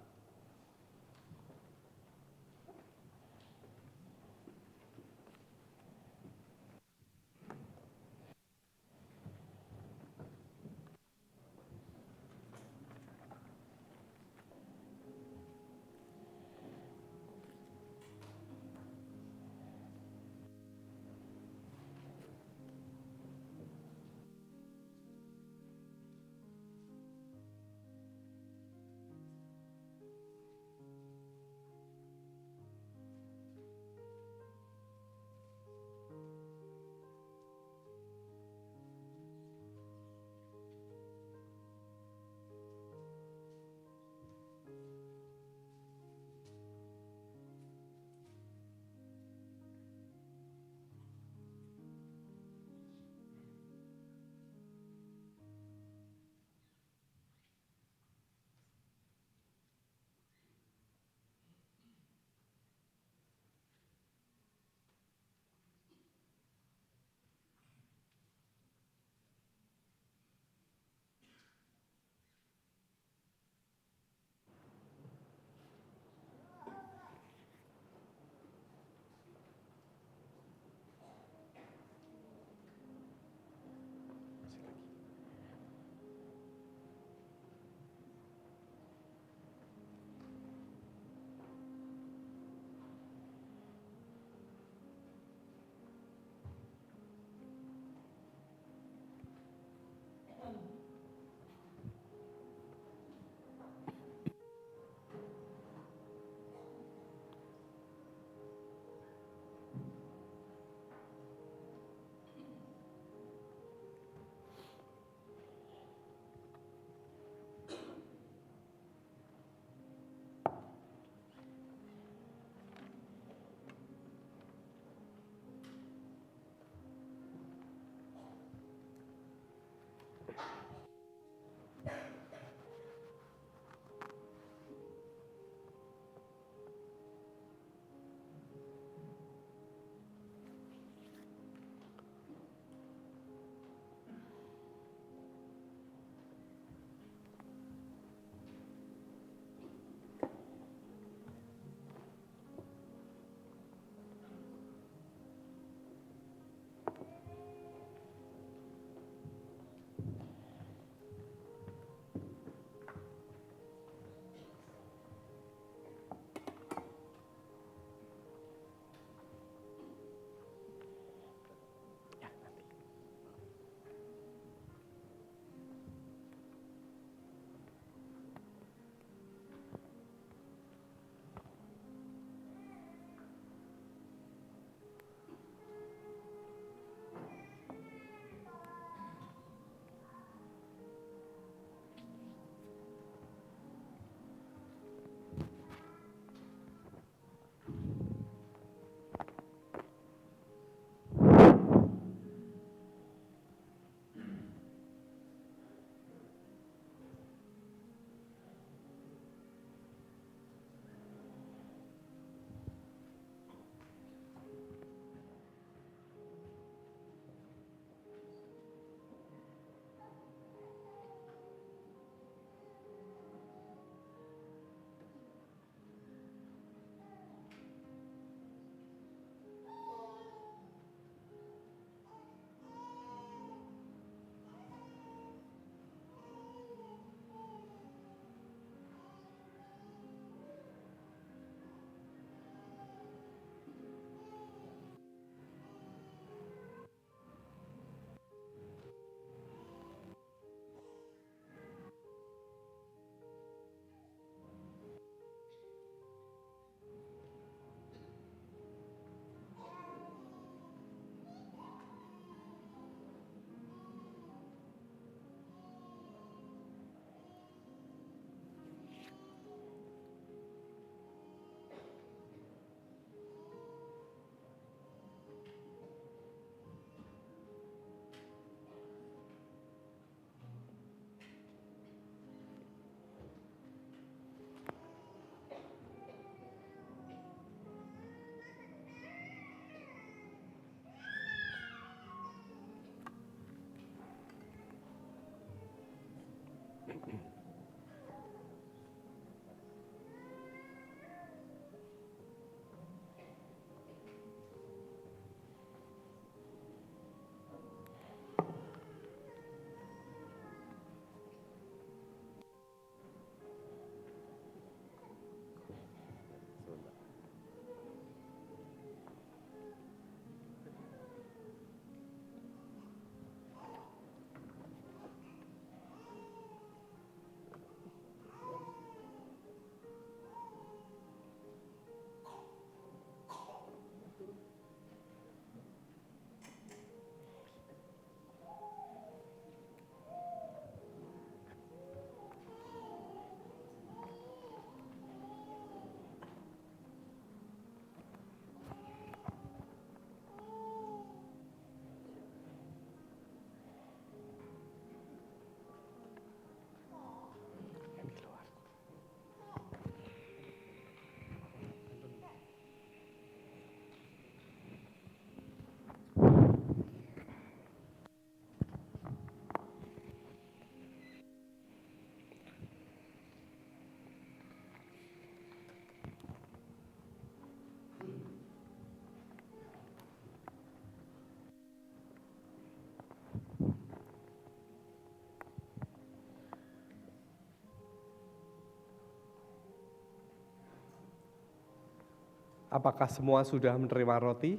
Apakah semua sudah menerima roti?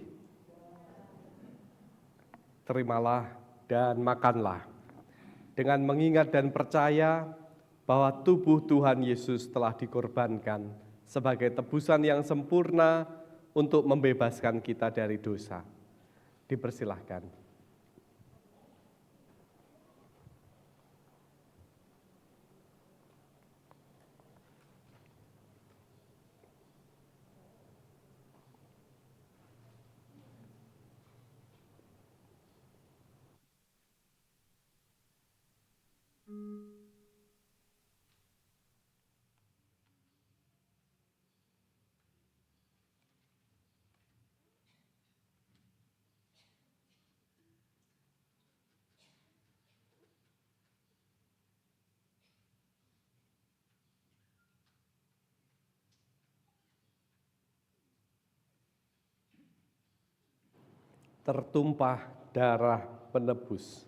Terimalah dan makanlah, dengan mengingat dan percaya bahwa tubuh Tuhan Yesus telah dikorbankan sebagai tebusan yang sempurna untuk membebaskan kita dari dosa. Dipersilahkan. Tertumpah darah penebus.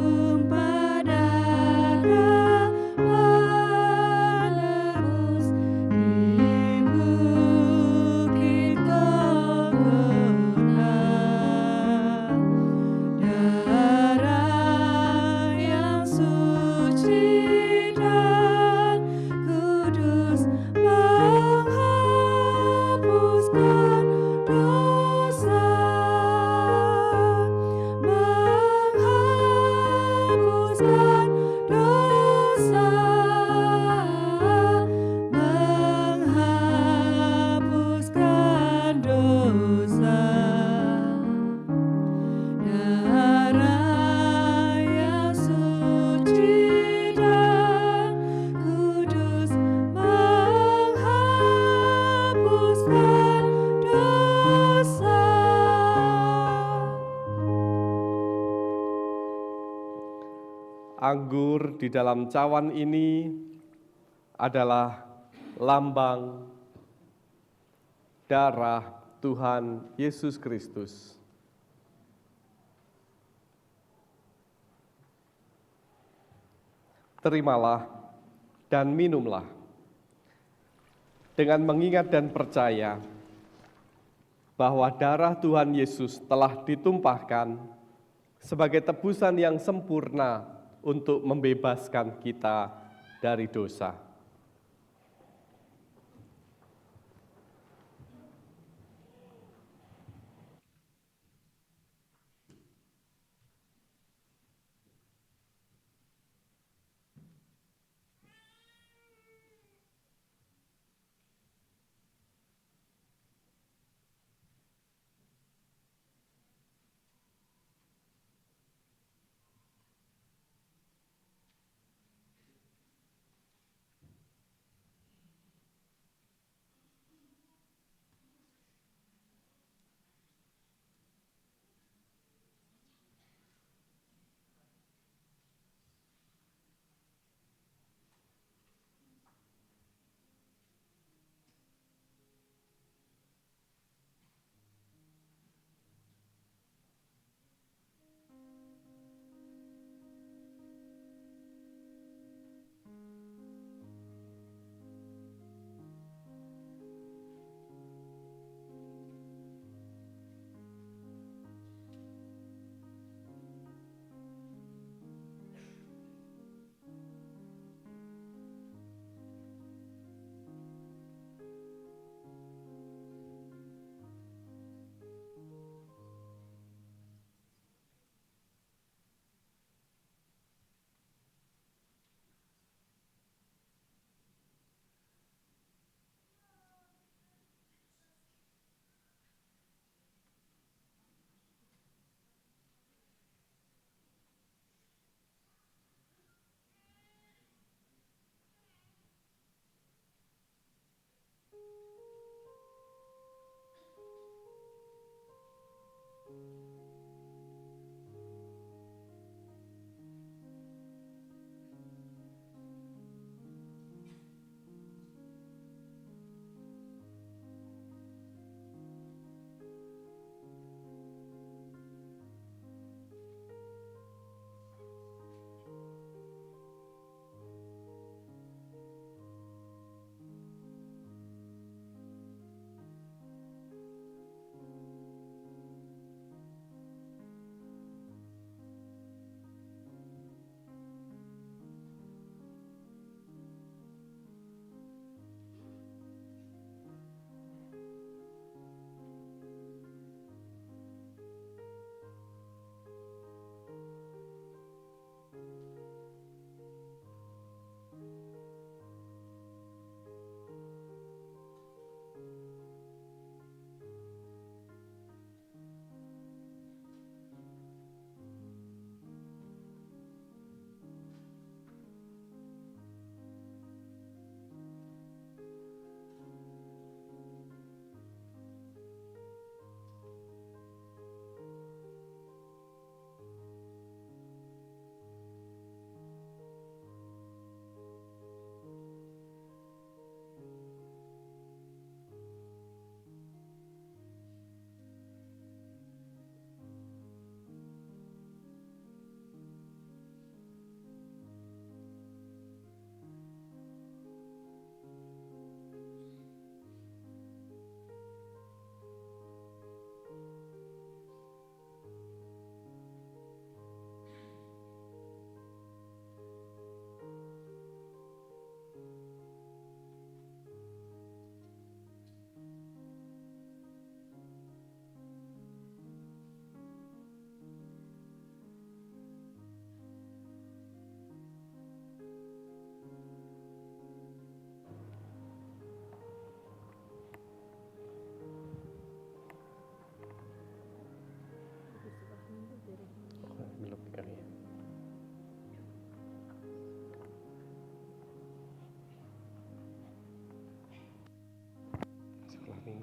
Tertumpah darah penebus di bukit Golgota, darah yang suci dan kudus menghapuskan dosa. Menghapuskan dosa, menghapuskan dosa. Darah yang suci dan kudus menghapuskan dosa. Anggur di dalam cawan ini adalah lambang darah Tuhan Yesus Kristus. Terimalah dan minumlah, dengan mengingat dan percaya bahwa darah Tuhan Yesus telah ditumpahkan sebagai tebusan yang sempurna untuk membebaskan kita dari dosa.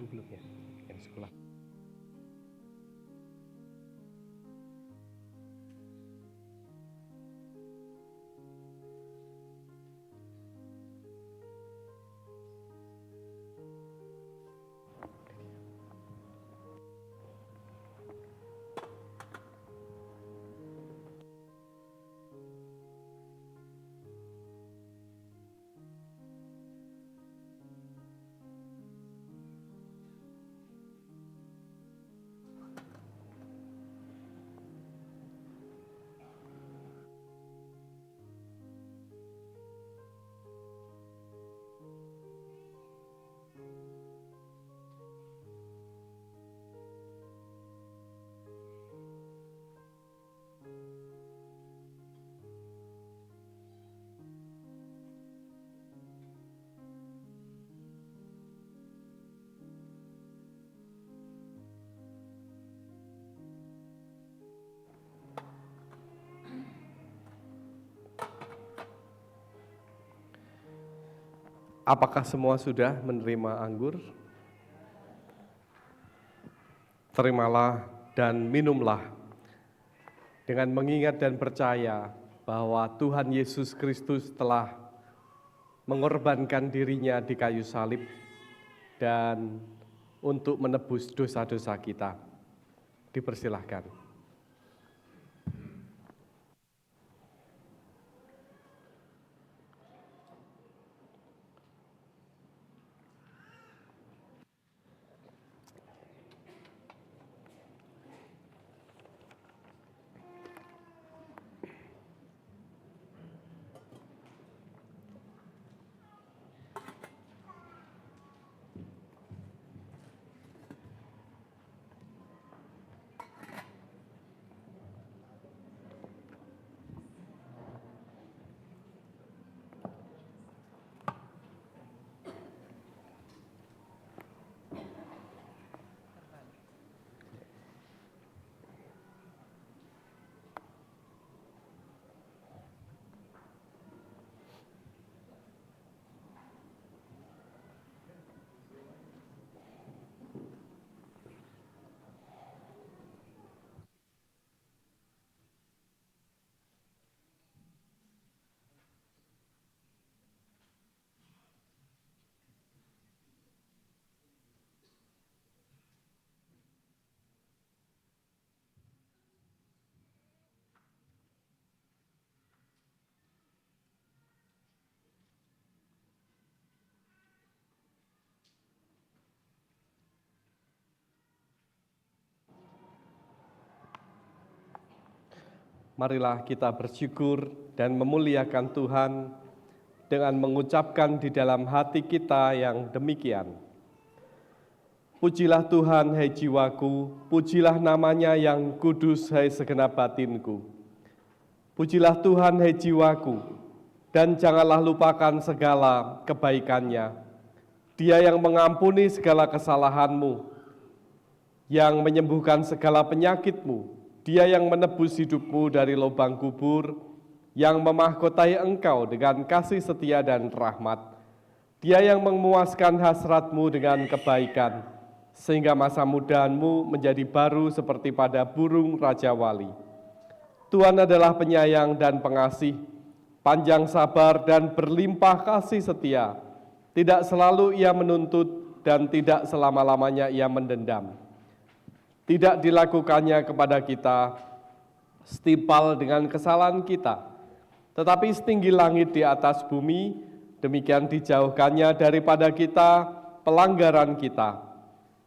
belum ya? Yang sekolah. Apakah semua sudah menerima anggur? Terimalah dan minumlah dengan mengingat dan percaya bahwa Tuhan Yesus Kristus telah mengorbankan dirinya di kayu salib dan untuk menebus dosa-dosa kita. Dipersilahkan. Marilah kita bersyukur dan memuliakan Tuhan dengan mengucapkan di dalam hati kita yang demikian. Pujilah Tuhan, hai jiwaku, pujilah namanya yang kudus, hai segenap batinku. Pujilah Tuhan, hai jiwaku, dan janganlah lupakan segala kebaikannya. Dia yang mengampuni segala kesalahanmu, yang menyembuhkan segala penyakitmu, Dia yang menebus hidupmu dari lubang kubur, yang memahkotai engkau dengan kasih setia dan rahmat. Dia yang memuaskan hasratmu dengan kebaikan, sehingga masa mudamu menjadi baru seperti pada burung Raja Wali. Tuhan adalah penyayang dan pengasih, panjang sabar dan berlimpah kasih setia. Tidak selalu Ia menuntut dan tidak selama-lamanya Ia mendendam. Tidak dilakukannya kepada kita setimpal dengan kesalahan kita, tetapi setinggi langit di atas bumi, demikian dijauhkannya daripada kita pelanggaran kita.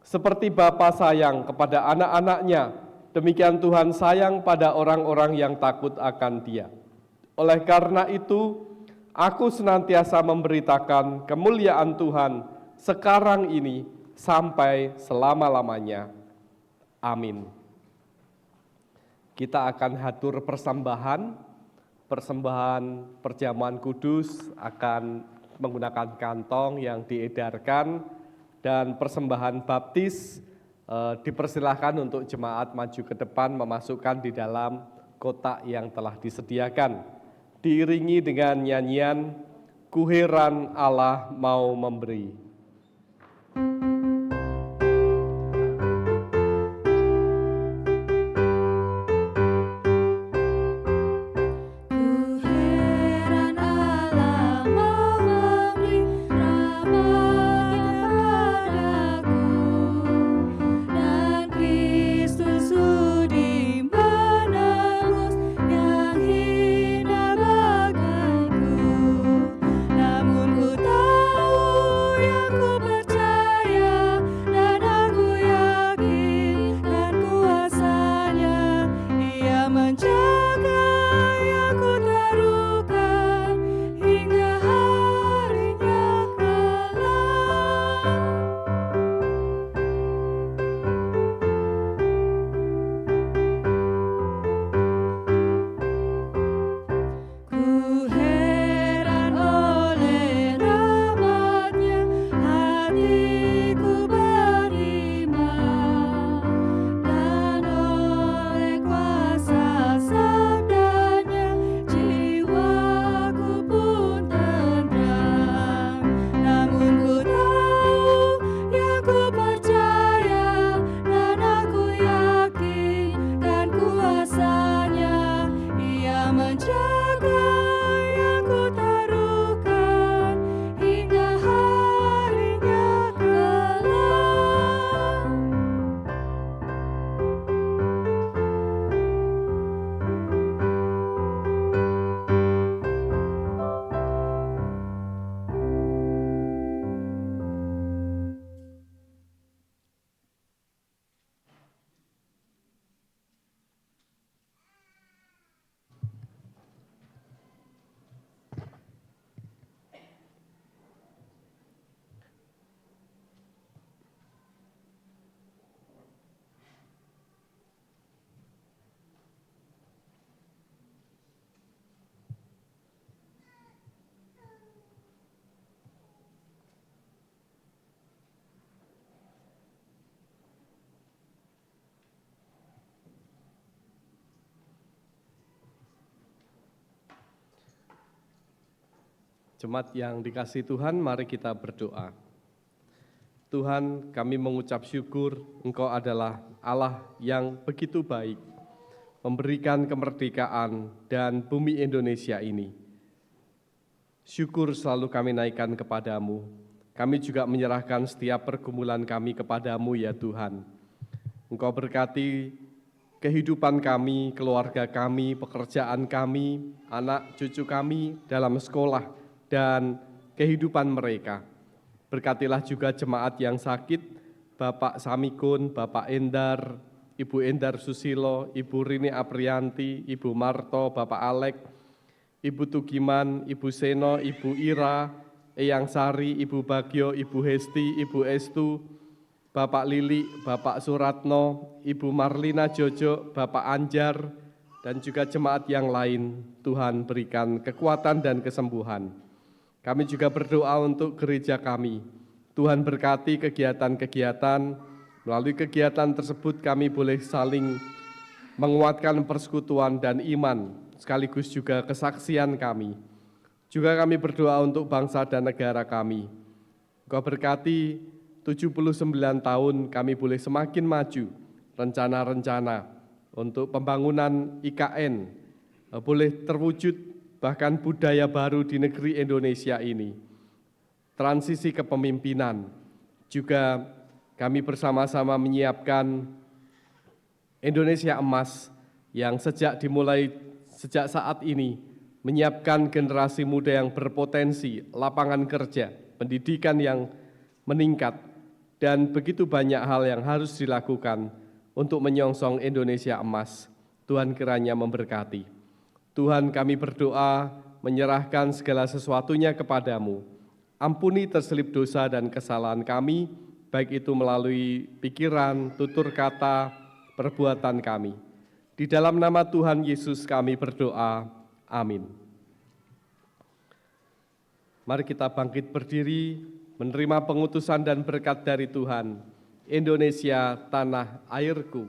Seperti Bapa sayang kepada anak-anaknya, demikian Tuhan sayang pada orang-orang yang takut akan Dia. Oleh karena itu, aku senantiasa memberitakan kemuliaan Tuhan sekarang ini sampai selama-lamanya. Amin. Kita akan hatur persembahan perjamuan kudus akan menggunakan kantong yang diedarkan, dan persembahan baptis dipersilahkan untuk jemaat maju ke depan memasukkan di dalam kotak yang telah disediakan. Diiringi dengan nyanyian Ku heran Allah mau memberi. Jemaat yang dikasihi Tuhan, mari kita berdoa. Tuhan, kami mengucap syukur Engkau adalah Allah yang begitu baik, memberikan kemerdekaan dan bumi Indonesia ini. Syukur selalu kami naikkan kepadamu. Kami juga menyerahkan setiap pergumulan kami kepadamu ya Tuhan. Engkau berkati kehidupan kami, keluarga kami, pekerjaan kami, anak cucu kami dalam sekolah, dan kehidupan mereka. Berkatilah juga jemaat yang sakit, Bapak Samikun, Bapak Endar, Ibu Endar Susilo, Ibu Rini Aprianti, Ibu Marto, Bapak Alek, Ibu Tugiman, Ibu Seno, Ibu Ira, Eyang Sari, Ibu Bagio, Ibu Hesti, Ibu Estu, Bapak Lili, Bapak Suratno, Ibu Marlina Jojo, Bapak Anjar, dan juga jemaat yang lain. Tuhan berikan kekuatan dan kesembuhan. Kami juga berdoa untuk gereja kami. Tuhan berkati kegiatan-kegiatan, melalui kegiatan tersebut kami boleh saling menguatkan persekutuan dan iman, sekaligus juga kesaksian kami. Juga kami berdoa untuk bangsa dan negara kami. Engkau berkati 79 tahun kami boleh semakin maju, rencana-rencana untuk pembangunan IKN boleh terwujud, bahkan budaya baru di negeri Indonesia ini. Transisi kepemimpinan, juga kami bersama-sama menyiapkan Indonesia Emas yang sejak saat ini menyiapkan generasi muda yang berpotensi, lapangan kerja, pendidikan yang meningkat, dan begitu banyak hal yang harus dilakukan untuk menyongsong Indonesia Emas. Tuhan kiranya memberkati. Tuhan, kami berdoa menyerahkan segala sesuatunya kepadamu. Ampuni terselip dosa dan kesalahan kami, baik itu melalui pikiran, tutur kata, perbuatan kami. Di dalam nama Tuhan Yesus kami berdoa. Amin. Mari kita bangkit berdiri, menerima pengutusan dan berkat dari Tuhan. Indonesia, tanah airku.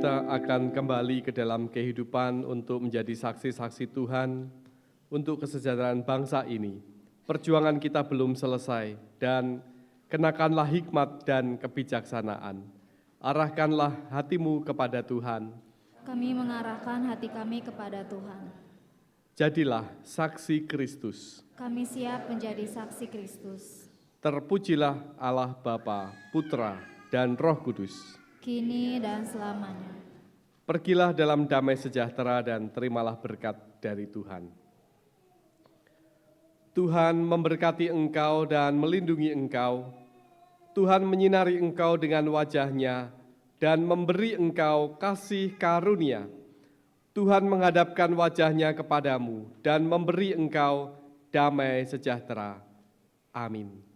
kita akan kembali ke dalam kehidupan untuk menjadi saksi-saksi Tuhan untuk kesejahteraan bangsa ini. Perjuangan kita belum selesai dan kenakanlah hikmat dan kebijaksanaan. Arahkanlah hatimu kepada Tuhan. Kami mengarahkan hati kami kepada Tuhan. Jadilah saksi Kristus. Kami siap menjadi saksi Kristus. Terpujilah Allah Bapa, Putra, dan Roh Kudus. Kini dan selamanya. Pergilah dalam damai sejahtera dan terimalah berkat dari Tuhan. Tuhan memberkati engkau dan melindungi engkau. Tuhan menyinari engkau dengan wajah-Nya dan memberi engkau kasih karunia. Tuhan menghadapkan wajah-Nya kepadamu dan memberi engkau damai sejahtera. Amin.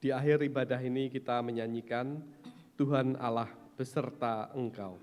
Di akhir ibadah ini kita menyanyikan Tuhan Allah beserta engkau.